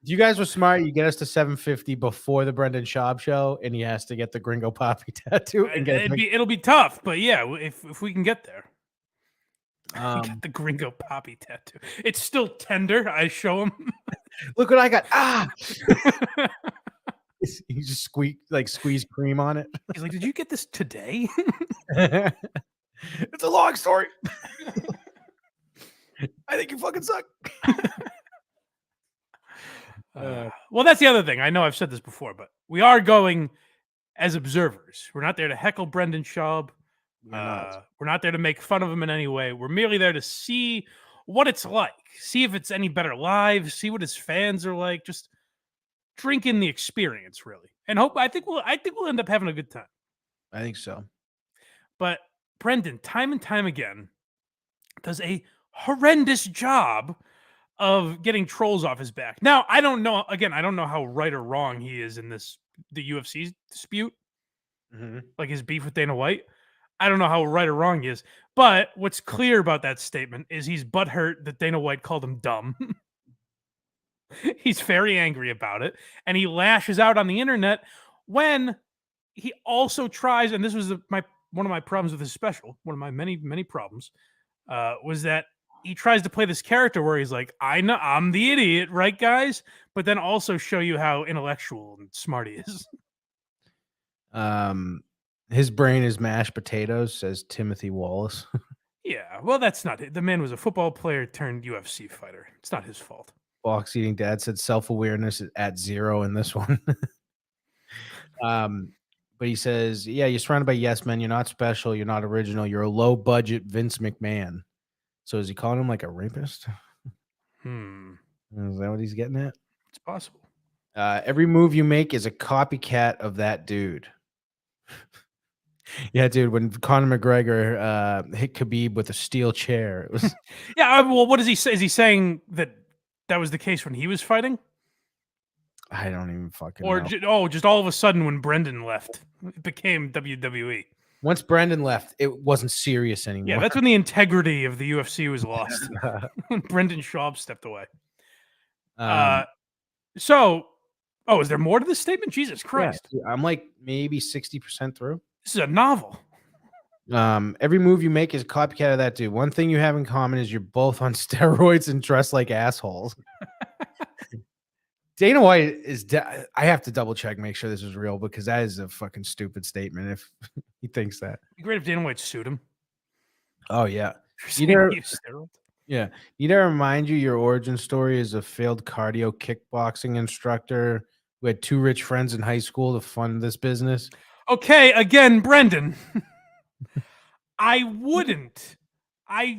If you guys were smart, you get us to 750 before the Brendan Schaub show, and he has to get the Gringo Poppy tattoo. And It'll be tough, but yeah, if we can get there. Got the Gringo Poppy tattoo. It's still tender. I show him. Look what I got. He just squeeze cream on it. He's like, "Did you get this today?" It's a long story. I think you fucking suck. Well, that's the other thing. I know I've said this before, but we are going as observers. We're not there to heckle Brendan Schaub. We're not there to make fun of him in any way. We're merely there to see what it's like, see if it's any better live, see what his fans are like, just drink in the experience, really. And I think we'll end up having a good time. I think so. But Brendan, time and time again, does a horrendous job of getting trolls off his back. Now, I don't know how right or wrong he is in the UFC dispute, like his beef with Dana White. I don't know how right or wrong he is, but what's clear about that statement is he's butthurt that Dana White called him dumb. He's very angry about it, and he lashes out on the internet when he also tries, and this was one of my problems with his special, one of my many problems, was that he tries to play this character where he's like, I know I'm the idiot, right, guys? But then also show you how intellectual and smart he is. His brain is mashed potatoes, says Timothy Wallace. Yeah, well, that's not it. The man was a football player turned UFC fighter. It's not his fault. Box Eating Dad said self-awareness is at 0 in this one. But he says, yeah, you're surrounded by yes men. You're not special. You're not original. You're a low-budget Vince McMahon. So is he calling him like a rapist? Is that what he's getting at? It's possible. Every move you make is a copycat of that dude. Yeah, dude. When Conor McGregor hit Khabib with a steel chair, it was Yeah, well, what does he say? Is he saying that that was the case when he was fighting? I don't even fucking Or know. just all of a sudden when Brendan left, it became WWE. Once Brendan left, it wasn't serious Yeah, anymore. that's when the integrity of the UFC was lost. When Brendan Schaub stepped away. um, So, oh, is there more to this statement? Jesus yeah, Christ. dude, I'm like maybe 60% through. This is a novel. Every move you make is a copycat of that dude. One thing you have in common is you're both on steroids and dress like assholes. Dana White is. I have to double check, make sure this is real, because that is a fucking stupid statement. If he thinks that. It'd be great if Dana White sued him. Oh yeah, for saying Either- he used steroids. yeah. Need I remind you, your origin story is a failed cardio kickboxing instructor who had two rich friends in high school to fund this business. Okay, again, Brendan. I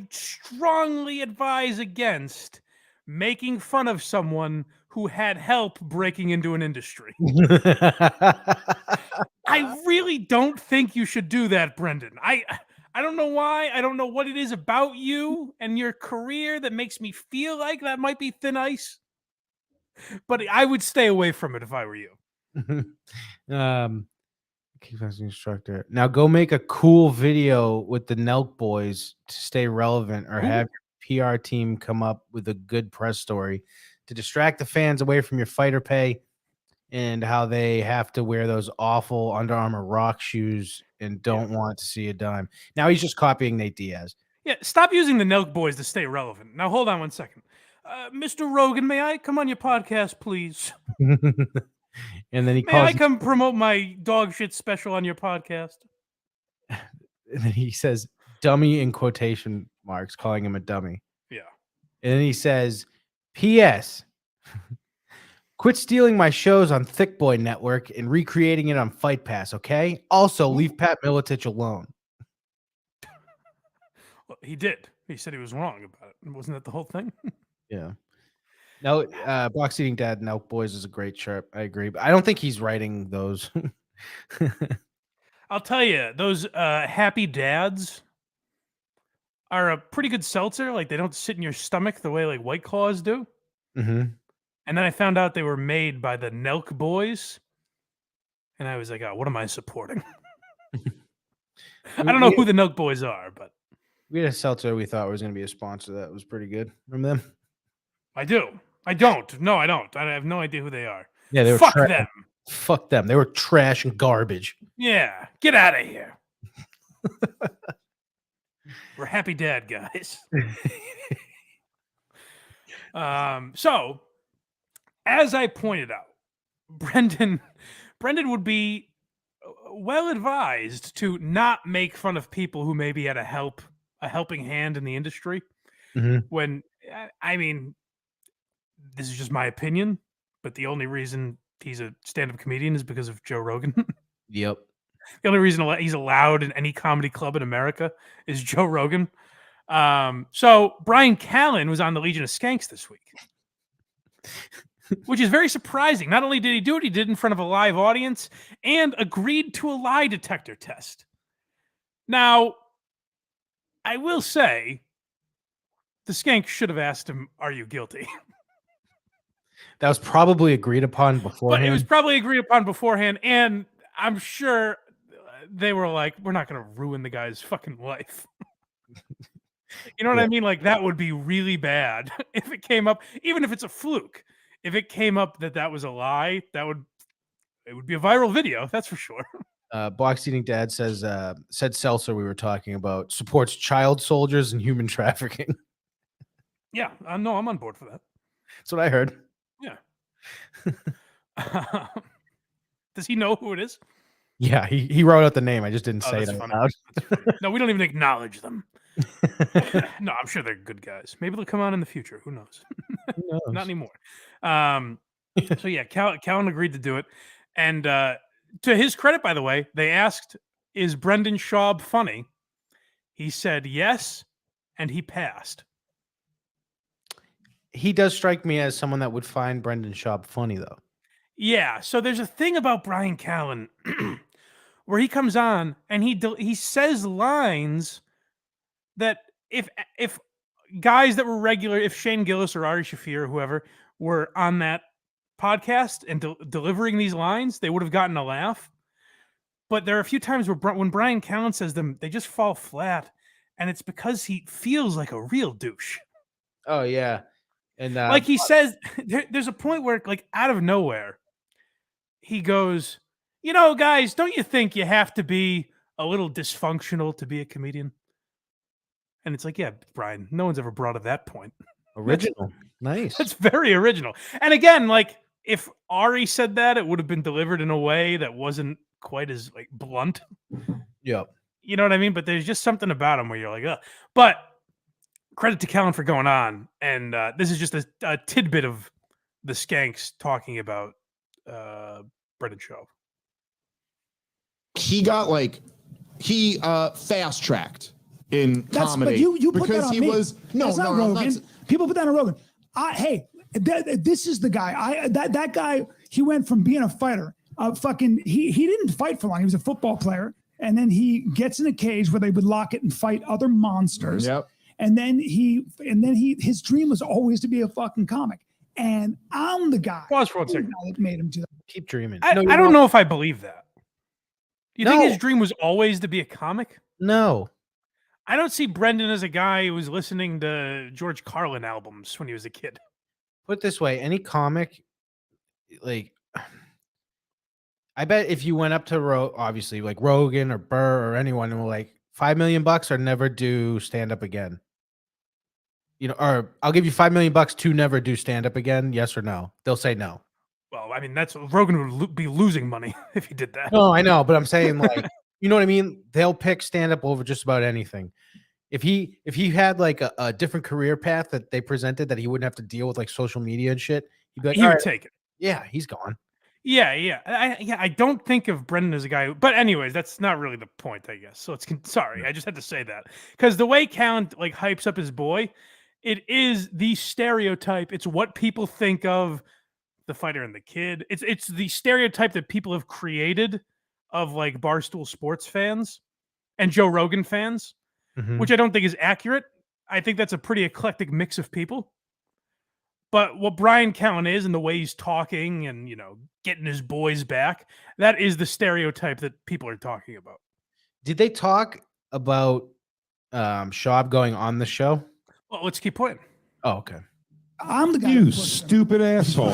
strongly advise against making fun of someone who had help breaking into an industry. I really don't think you should do that, Brendan. I don't know why. I don't know what it is about you and your career that makes me feel like that might be thin ice. But I would stay away from it if I were you. Kickboxing instructor. Now go make a cool video with the Nelk boys to stay relevant, or have your PR team come up with a good press story to distract the fans away from your fighter pay and how they have to wear those awful Under Armour rock shoes and don't want to see a dime. Now he's just copying Nate Diaz. Yeah, stop using the Nelk boys to stay relevant. Now hold on one second. Mr. Rogan, may I come on your podcast, please? And then he May I calls come promote my dog shit special on your podcast? and then he says dummy in quotation marks, calling him a dummy. Yeah. And then he says, P.S. Quit stealing my shows on Thick Boy Network and recreating it on Fight Pass, okay? Also, leave Pat Miletich alone. Well, he did. He said he was wrong about it. Wasn't that the whole thing? Yeah. No, Box Eating Dad Nelk Boys is a great shirt. I agree. But I don't think he's writing those. I'll tell you, those happy dads are a pretty good seltzer. Like, they don't sit in your stomach the way like White Claws do. Mm-hmm. And then I found out they were made by the Nelk boys. And I was like, oh, what am I supporting? I don't know who the Nelk boys are, but We had a seltzer we thought was going to be a sponsor that was pretty good from them. I do. I don't. No, I don't. I have no idea who they are. Yeah, they were Fuck them. Fuck them. They were trash and garbage. Yeah, get out of here. We're happy dad guys. So, as I pointed out, Brendan would be well advised to not make fun of people who maybe had a helping hand in the industry. Mhm. When I mean, this is just my opinion, but the only reason he's a stand-up comedian is because of Joe Rogan. Yep. The only reason he's allowed in any comedy club in America is Joe Rogan. So Bryan Callen was on the Legion of Skanks this week, which is very surprising. Not only did he do it, he did it in front of a live audience and agreed to a lie detector test. Now, I will say, the Skank should have asked him, "Are you guilty?" That was probably agreed upon beforehand. But it was probably agreed upon beforehand, and I'm sure they were like, we're not going to ruin the guy's fucking life. You know what I mean? Like, that would be really bad if it came up, even if it's a fluke. If it came up that was a lie, it would be a viral video, that's for sure. Box Eating Dad says, said seltzer we were talking about supports child soldiers and human trafficking. Yeah, no, I'm on board for that. That's what I heard. Yeah. Does he know who it is? Yeah, he wrote out the name. I just didn't say it that's out funny. loud. That's funny. No, we don't even acknowledge them. No, I'm sure they're good guys. Maybe they'll come on in the future. Who knows? Who knows? Not anymore. So yeah, Callen agreed to do it. And to his credit, by the way, they asked, is Brendan Schaub funny? He said yes, and he passed. He does strike me as someone that would find Brendan Schaub funny, though. Yeah, so there's a thing about Bryan Callen where he comes on and he says lines that if guys that were regular, if Shane Gillis or Ari Shaffir or whoever were on that podcast and delivering these lines, they would have gotten a laugh. But there are a few times where when Bryan Callen says them, they just fall flat, and it's because he feels like a real douche. Oh yeah, and Like he says, there's a point where, like, out of nowhere, he goes, "You know, guys, don't you think you have to be a little dysfunctional to be a comedian?" And it's like, yeah, Brian, no one's ever brought up that point. original, nice. That's very original. And again, like, if Ari said that, it would have been delivered in a way that wasn't quite as, like, blunt. Yep. You know what I mean? But there's just something about him where you're like, ugh. But credit to Callen for going on. And this is just a tidbit of the Skanks talking about Brendan Schaub. He got he fast tracked in comedy. But you put because that on he me. was That's not Rogan. People put that on Rogan. This is the guy. That guy. He went from being a fighter. He didn't fight for long. He was a football player, and then he gets in a cage where they would lock it and fight other monsters. Yep. And then his dream was always to be a fucking comic. And I'm the guy. Pause for 1 second. That made him do that. Keep dreaming. I don't know if I believe that. You think No. his dream was always to be a comic? No. I don't see Brendan as a guy who was listening to George Carlin albums when he was a kid. Put it this way, any comic, like, I bet if you went up to obviously like Rogan or Burr or anyone and were like, $5 million or never do stand up again. You know, or I'll give you $5 million to never do stand up again. Yes or no? They'll say no. Well, I mean, that's Rogan would be losing money if he did that. No, I know, but I'm saying, like, you know what I mean? They'll pick stand up over just about anything. If he had like a different career path that they presented that he wouldn't have to deal with like social media and shit, he'd be like, He "All would right, take it. yeah, he's gone." Yeah. I don't think of Brendan as a guy, but anyways, that's not really the point, I guess. So sorry, I just had to say that because the way Callen like hypes up his boy, it is the stereotype. It's what people think of the fighter and the kid. It's the stereotype that people have created of like Barstool Sports fans and Joe Rogan fans, which I don't think is accurate. I think that's a pretty eclectic mix of people. But what Bryan Callen is and the way he's talking and, you know, getting his boys back, that is the stereotype that people are talking about. Did they talk about Schaub going on the show? Well, let's keep playing. Oh, okay. I'm the guy. You stupid asshole.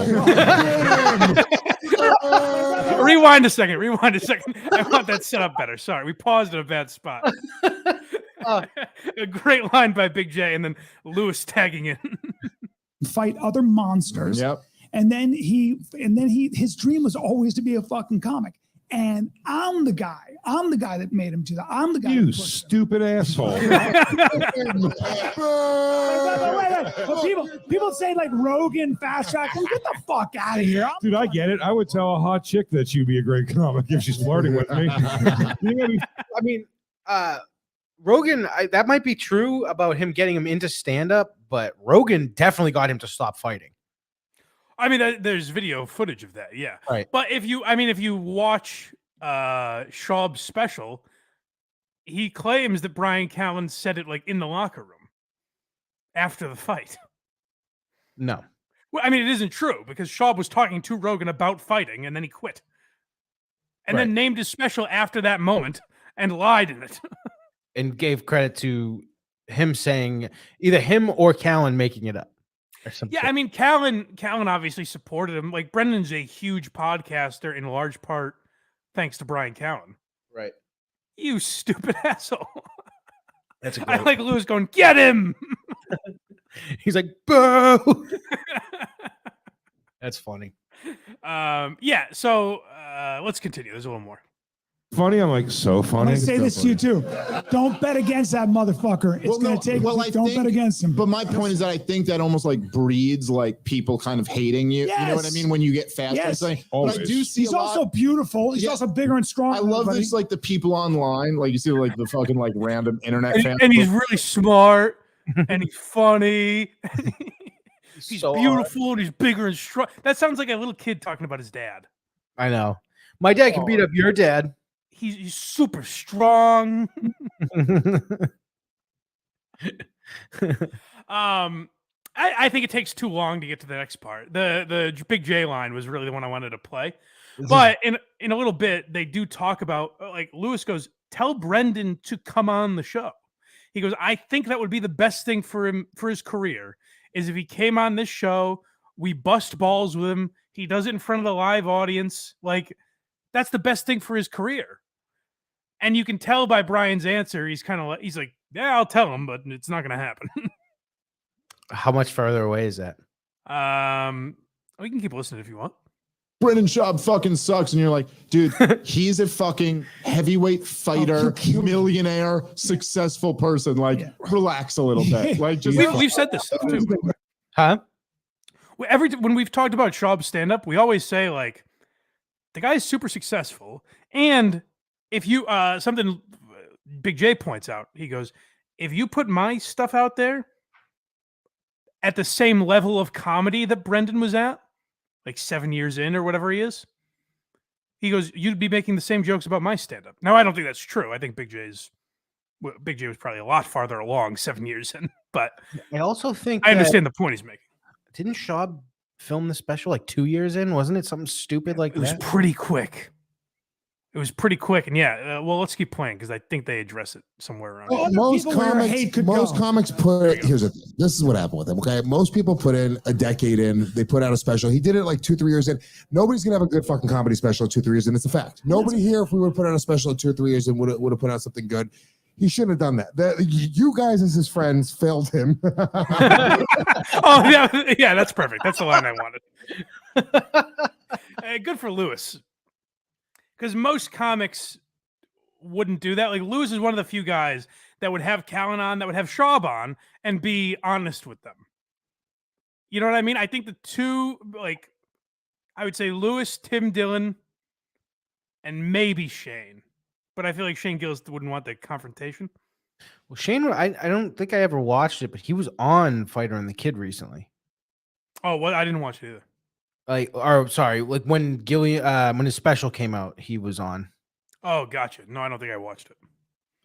Rewind a second. I want that set up better. Sorry, we paused at a bad spot. A great line by Big J, and then Lewis tagging in. Fight other monsters. Yep. And then his dream was always to be a fucking comic. And I'm the guy that made him do that. I'm the guy. You stupid asshole. But people say like Rogan fast track. Get the fuck out of here. Dude, I get it. I would tell a hot chick that she'd be a great comic if she's flirting with me. I mean, Rogan, that might be true about him getting him into stand-up, but Rogan definitely got him to stop fighting. I mean, there's video footage of that, yeah. Right. But if you watch Schaub's special, he claims that Bryan Callen said it like in the locker room after the fight. No. Well, I mean, it isn't true because Schaub was talking to Rogan about fighting and then he quit. And then named his special after that moment and lied in it. And gave credit to him saying either him or Callen making it up. Yeah, I mean, Callen obviously supported him. Like, Brendan's a huge podcaster in large part thanks to Bryan Callen. Right. You stupid asshole. That's a I great like Lewis going, get him. He's like, boo. That's funny. Yeah, so let's continue. There's a little more. Funny, I'm like, so funny. I say this to you too. Don't bet against that motherfucker. It's going to take. Don't bet against him. But my point is that I think that almost like breeds like people kind of hating you. You know what I mean? When you get fast, Yes. but I do see He's also beautiful. He's also bigger and stronger. I love this, like the people online, like you see, like the fucking like random internet fans, and he's really smart, and he's funny. He's so beautiful, and he's bigger and strong. That sounds like a little kid talking about his dad. I know. My dad can beat up your dad. he's super strong. I think it takes too long to get to the next part. The Big J line was really the one I wanted to play. But in a little bit, they do talk about, like, Lewis goes, tell Brendan to come on the show. He goes, I think that would be the best thing for him, for his career, is if he came on this show, we bust balls with him, he does it in front of the live audience. Like, that's the best thing for his career. And you can tell by Bryan's answer, he's like, yeah, I'll tell him, but it's not going to happen. How much farther away is that? We can keep listening if you want. Brendan Schaub fucking sucks. And you're like, dude, he's a fucking heavyweight fighter, millionaire, successful person. Like, relax a little bit. Like, just We've said this stuff too. Huh? When we've talked about Schaub's stand-up, we always say, like, the guy's super successful. And if you, something Big J points out, he goes, if you put my stuff out there at the same level of comedy that Brendan was at, like 7 years in or whatever he is, he goes, you'd be making the same jokes about my stand-up. Now, I don't think that's true. I think Big J was probably a lot farther along 7 years in, but I also think I understand the point he's making. Didn't Schaub film the special like 2 years in? Wasn't it something stupid like It was that? pretty quick. It was pretty quick. And yeah, well, let's keep playing because I think they address it somewhere around. Well, Most people where hate could comics go. put here's the thing. This is what happened with him. Okay, most people put in a decade in. They put out a special. He did it like 2-3 years in. Nobody's gonna have a good fucking comedy special at 2-3 years in. It's a fact. Nobody here, if we would put out a special at 2 or 3 years in, would have put out something good. He shouldn't have done that. You guys, as his friends, failed him. Oh yeah, that's perfect. That's the line I wanted. Good for Lewis, because most comics wouldn't do that. Like, Lewis is one of the few guys that would have Callen on, that would have Schaub on, and be honest with them. You know what I mean? I think the two, like, I would say Lewis, Tim Dillon, and maybe Shane. But I feel like Shane Gillis wouldn't want the confrontation. Well, Shane, I don't think I ever watched it, but he was on Fighter and the Kid recently. Oh, well, I didn't watch it either. Like when his special came out, he was on. Oh, gotcha. No, I don't think I watched it.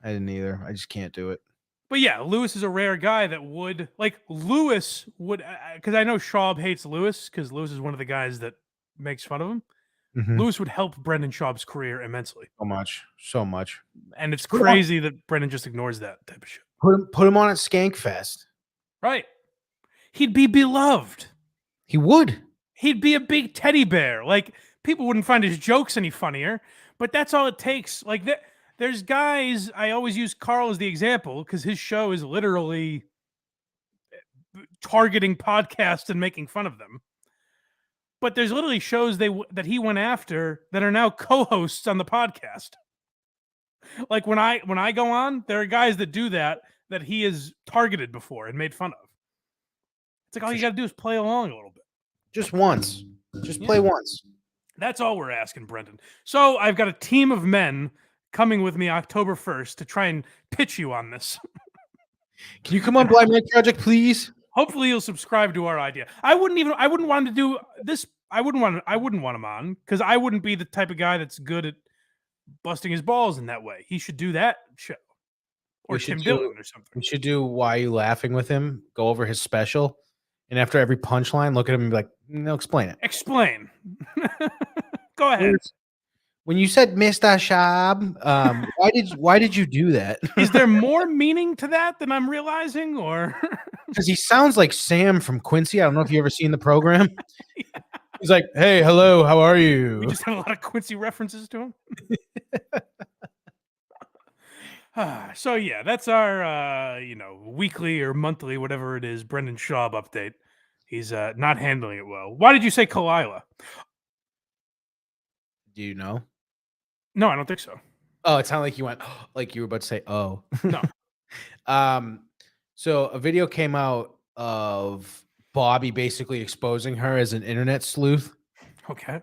I didn't either. I just can't do it. But yeah, Lewis is a rare guy that would, like, Lewis would, because I know Schaub hates Lewis because Lewis is one of the guys that makes fun of him. Mhm. Lewis would help Brendan Schaub's career immensely. So much. And it's crazy that Brendan just ignores that type of shit. Put him on at Skank Fest. Right. He'd be beloved. He would. He'd be a big teddy bear. Like, people wouldn't find his jokes any funnier, but that's all it takes. Like, there's guys, I always use Carl as the example because his show is literally targeting podcasts and making fun of them. But there's literally shows that he went after that are now co-hosts on the podcast. Like, when I go on, there are guys that do that he has targeted before and made fun of. It's like all you got to do is play along a little bit. Just once. Just play once. That's all we're asking, Brendan. So I've got a team of men coming with me October 1st to try and pitch you on this. Can you come on Blind Mike Project, please? Hopefully you'll subscribe to our idea. I wouldn't want him to do this. I wouldn't want him on because I wouldn't be the type of guy that's good at busting his balls in that way. He should do that show. Or Tim Dillon or something. We should do Why Are You Laughing with him, go over his special, and after every punchline, look at him and be like, no, explain it. Explain. Go ahead. When you said Mr. Schaub, why did you do that? Is there more meaning to that than I'm realizing, or because he sounds like Sam from Quincy? I don't know if you ever seen the program. Yeah. He's like, "Hey, hello, how are you?" We just have a lot of Quincy references to him. So yeah, that's our weekly or monthly, whatever it is, Brendan Schaub update. He's not handling it well. Why did you say Kalila? Do you know? No, I don't think so. Oh, it sounded like you went like you were about to say, "Oh." No. So a video came out of Bobby basically exposing her as an internet sleuth. Okay.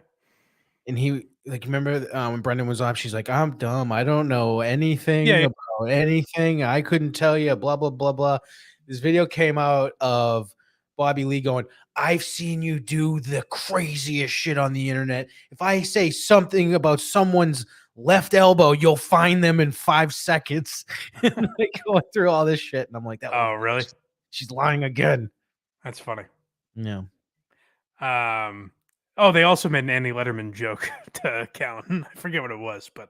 And he, like, remember when Brendan was on, she's like, "I'm dumb. I don't know anything about anything. I couldn't tell you, blah, blah, blah, blah." This video came out of Bobby Lee going, "I've seen you do the craziest shit on the internet. If I say something about someone's left elbow, you'll find them in 5 seconds. And like going through all this shit. And I'm like, Oh, really? She's lying again. That's funny. No. Oh, they also made an Andy Letterman joke to Callen. I forget what it was, but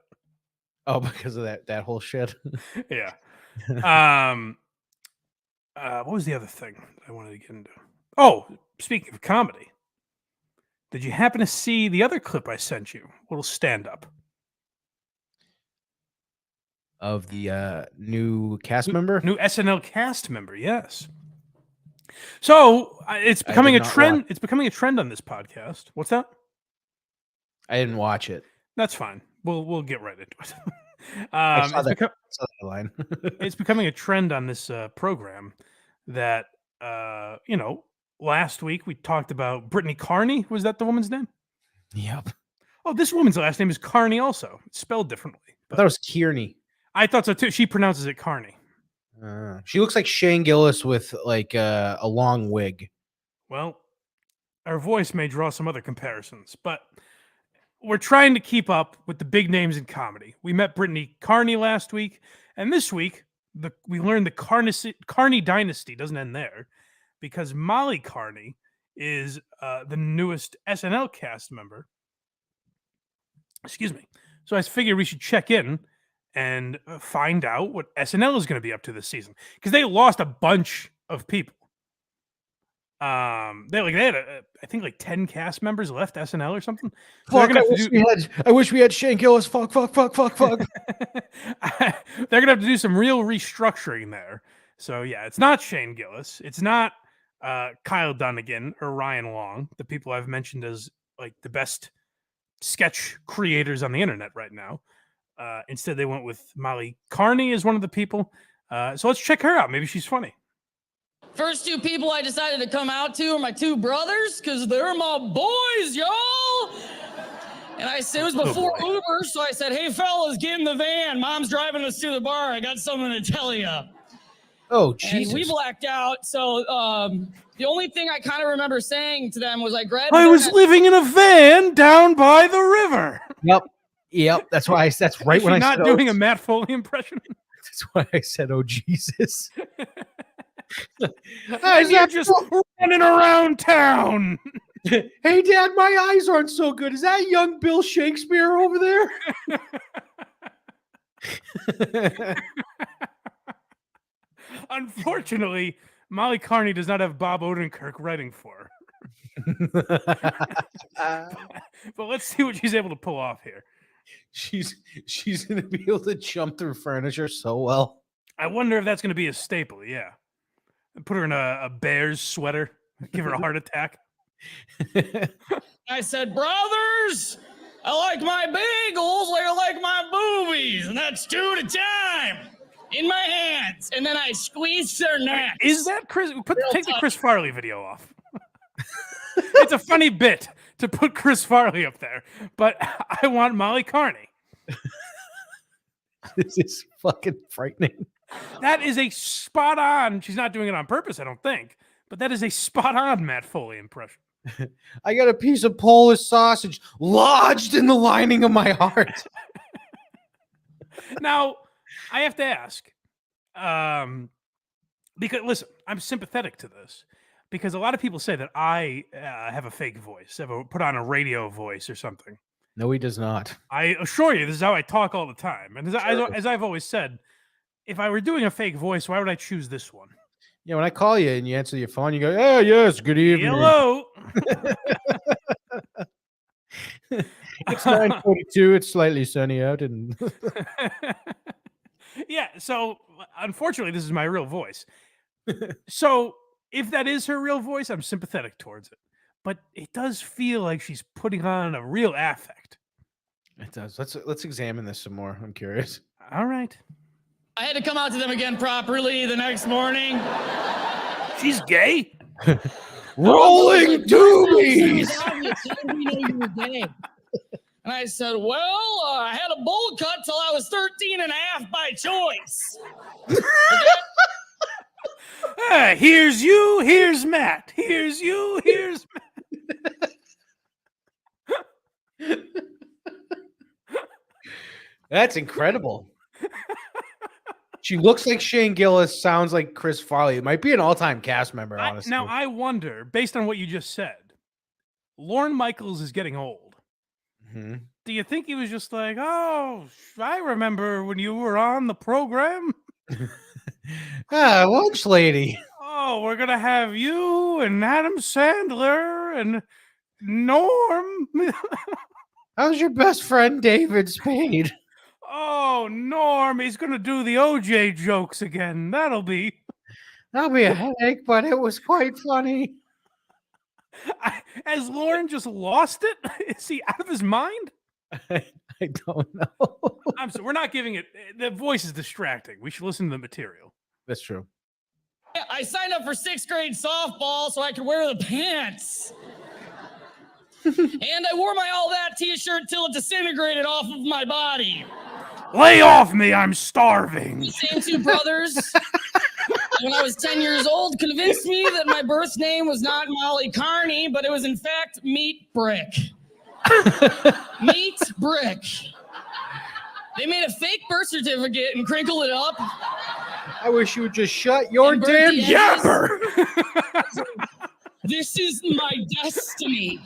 Oh, because of that whole shit. yeah. What was the other thing I wanted to get into? Oh, speaking of comedy, did you happen to see the other clip I sent you? A little stand-up. Of the new cast member? New SNL cast member, yes. So it's becoming a did not trend. watch. It's becoming a trend on this podcast. What's that? I didn't watch it. That's fine. We'll get right into it. I saw It's, that line. it's becoming a trend on this program that last week we talked about Brittany Carney. Was that the woman's name? Yep. Oh, this woman's last name is Carney also. It's spelled differently. I thought it was Kearney. I thought so too. She pronounces it Carney. She looks like Shane Gillis with like a long wig. Well, our voice may draw some other comparisons, but we're trying to keep up with the big names in comedy. We met Brittany Carney last week, and this week we learned the Carney dynasty doesn't end there, because Molly Carney is the newest SNL cast member. Excuse me. So I figured we should check in and find out what SNL is going to be up to this season, because they lost a bunch of people. They had I think like 10 cast members left SNL or something. So I wish we had Shane Gillis. Fuck. they're gonna have to do some real restructuring there. So yeah, it's not Shane Gillis. It's not Kyle Dunnigan or Ryan Long, the people I've mentioned as like the best sketch creators on the internet right now. Instead, they went with Molly Carney as one of the people. So let's check her out. Maybe she's funny. First 2 people I decided to come out to are my 2 brothers, because they're my boys, y'all. And I said, it was before Uber, so I said, hey, fellas, get in the van. Mom's driving us to the bar. I got something to tell you. Oh, Jesus. And we blacked out. So the only thing I kind of remember saying to them was I grabbed... I was living in a van down by the river. Yep. That's why that's right when I not said, doing a Matt Foley impression. That's why I said, oh, Jesus. You're just running around town. Hey, Dad, my eyes aren't so good. Is that young Bill Shakespeare over there? Unfortunately, Molly Carney does not have Bob Odenkirk writing for her. But let's see what she's able to pull off here. She's going to be able to jump through furniture so well. I wonder if that's going to be a staple. Yeah. Put her in a Bears sweater. Give her a heart attack. I said, brothers, I like my bagels like I like my boobies, and that's 2 at a time in my hands. And then I squeeze their necks. Is that Chris? Take the Chris Farley video off. It's a funny bit to put Chris Farley up there, but I want Molly Carney. This is fucking frightening. That is a spot on. She's not doing it on purpose, I don't think, but that is a spot on Matt Foley impression. I got a piece of Polish sausage lodged in the lining of my heart. Now, I have to ask, because listen, I'm sympathetic to this, because a lot of people say that I have a fake voice, put on a radio voice or something. No, he does not. I assure you, this is how I talk all the time. And as I've always said, if I were doing a fake voice, why would I choose this one? Yeah, when I call you and you answer your phone, you go, "Oh, yes, good evening." Hello. It's 9:42. It's slightly sunny out, and yeah. So unfortunately, this is my real voice. So if that is her real voice, I'm sympathetic towards it. But it does feel like she's putting on a real affect. It does. Let's examine this some more. I'm curious. All right. I had to come out to them again properly the next morning. She's gay. Rolling doobies. And I said, well, I had a bowl cut till I was 13 and a half by choice. Here's you, here's Matt. Here's you, here's Matt. That's incredible. She looks like Shane Gillis, sounds like Chris Farley. It might be an all-time cast member, honestly. Now, I wonder, based on what you just said, Lorne Michaels is getting old. Mm-hmm. Do you think he was just like, oh, I remember when you were on the program? Lunch lady. Oh, we're going to have you and Adam Sandler and Norm. How's your best friend David Spade? Oh, Norm, he's going to do the OJ jokes again. That'll be a headache, but it was quite funny. Has Lauren just lost it? Is he out of his mind? I don't know. I'm sorry, we're not giving it. The voice is distracting. We should listen to the material. That's true. I signed up for 6th grade softball so I could wear the pants. And I wore my All That t-shirt till it disintegrated off of my body. Lay off me, I'm starving. The same two brothers, when I was 10 years old, convinced me that my birth name was not Molly Carney, but it was in fact Meat Brick. Meat Brick. They made a fake birth certificate and crinkled it up. I wish you would just shut your And burnt damn the yapper. This is my destiny.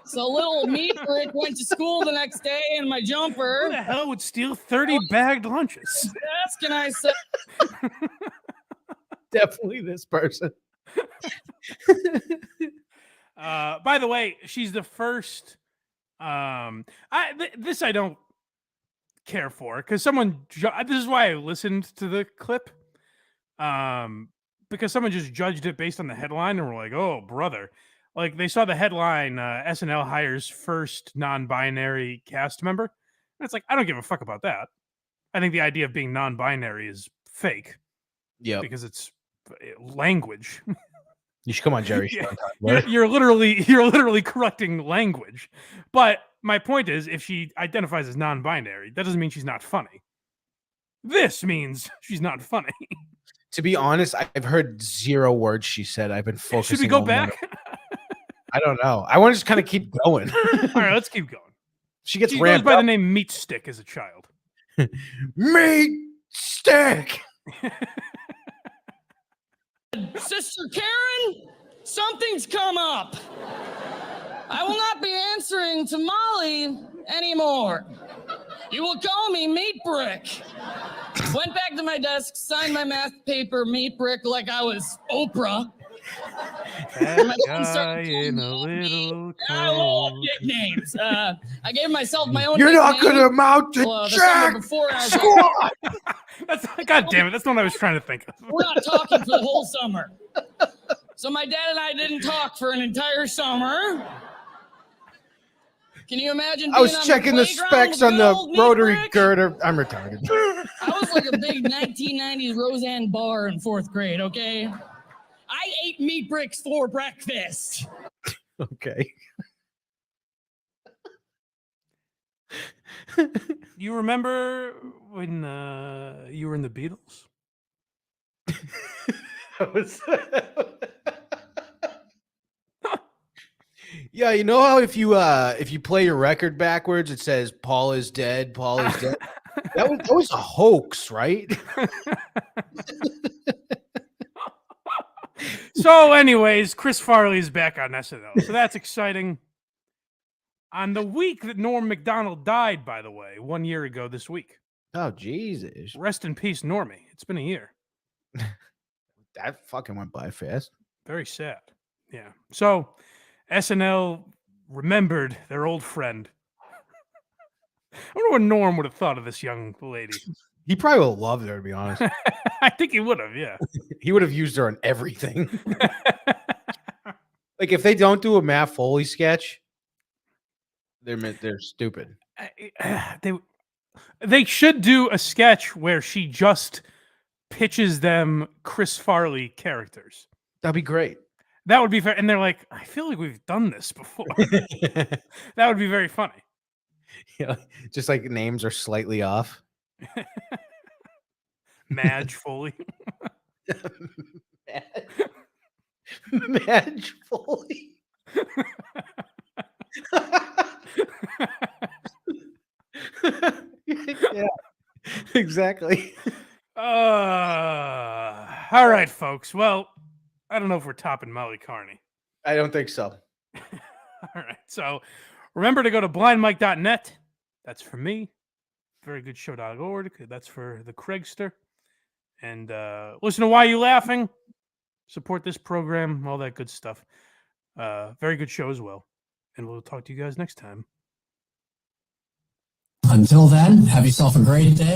So little Meat Brick went to school the next day in my Who jumper. the hell would steal 30 bagged lunches? Yes, can I say? Definitely this person. By the way, she's the first. This I don't care for because someone. This is why I listened to the clip. Because someone just judged it based on the headline and were like, "Oh, brother." Like they saw the headline, SNL hires first non-binary cast member. And it's like, I don't give a fuck about that. I think the idea of being non-binary is fake. Yeah. Because it's language. You should come on, Jerry. You're literally correcting language. But my point is, if she identifies as non-binary, that doesn't mean she's not funny. This means she's not funny. To be honest, I've heard 0 words she said. I've been focusing. Should we go on back? I don't know. I want to just kind of keep going. All right, let's keep going. She gets She goes ramped by up. the name Meat Stick as a child. Meat Stick. Sister Karen, something's come up. I will not be answering to Molly anymore. You will call me Meat Brick. Went back to my desk, signed my math paper, Meat Brick, like I was Oprah. That guy in a little I love coat. nicknames. I gave myself my own You're not nickname. gonna amount to The summer jack before I was squat. That's God damn it! That's the one I was trying to think of. We're not talking for the whole summer. So my dad and I didn't talk for an entire summer. Can you imagine? I was being on checking the playground specs with on good the old Meat rotary Brick? girder. I'm retarded. I was like a big 1990s Roseanne Barr in 4th grade, okay? I ate meat bricks for breakfast. Okay. You remember when you were in the Beatles? Yeah, you know how if you play your record backwards, it says Paul is dead, Paul is dead. That was a hoax, right? So, anyways, Chris Farley is back on SNL, so that's exciting. On the week that Norm Macdonald died, by the way, 1 year ago this week. Oh, Jesus. Rest in peace, Normie. It's been a year. That fucking went by fast. Very sad. Yeah. So, SNL remembered their old friend. I wonder what Norm would have thought of this young lady. He probably would have loved her, to be honest. I think he would have, yeah. He would have used her on everything. Like, if they don't do a Matt Foley sketch, they're stupid. They should do a sketch where she just pitches them Chris Farley characters. That'd be great. That would be fair. And they're like, I feel like we've done this before. That would be very funny. Yeah, just like names are slightly off. Madge Foley. Madge Foley. Exactly. All right, folks. Well, I don't know if we're topping Molly Carney. I don't think so. All right. So remember to go to blindmike.net. That's for me. Verygoodshow.org. That's for the Craigster. And listen to Why You Laughing. Support this program, all that good stuff. Very good show as well. And we'll talk to you guys next time. Until then, have yourself a great day.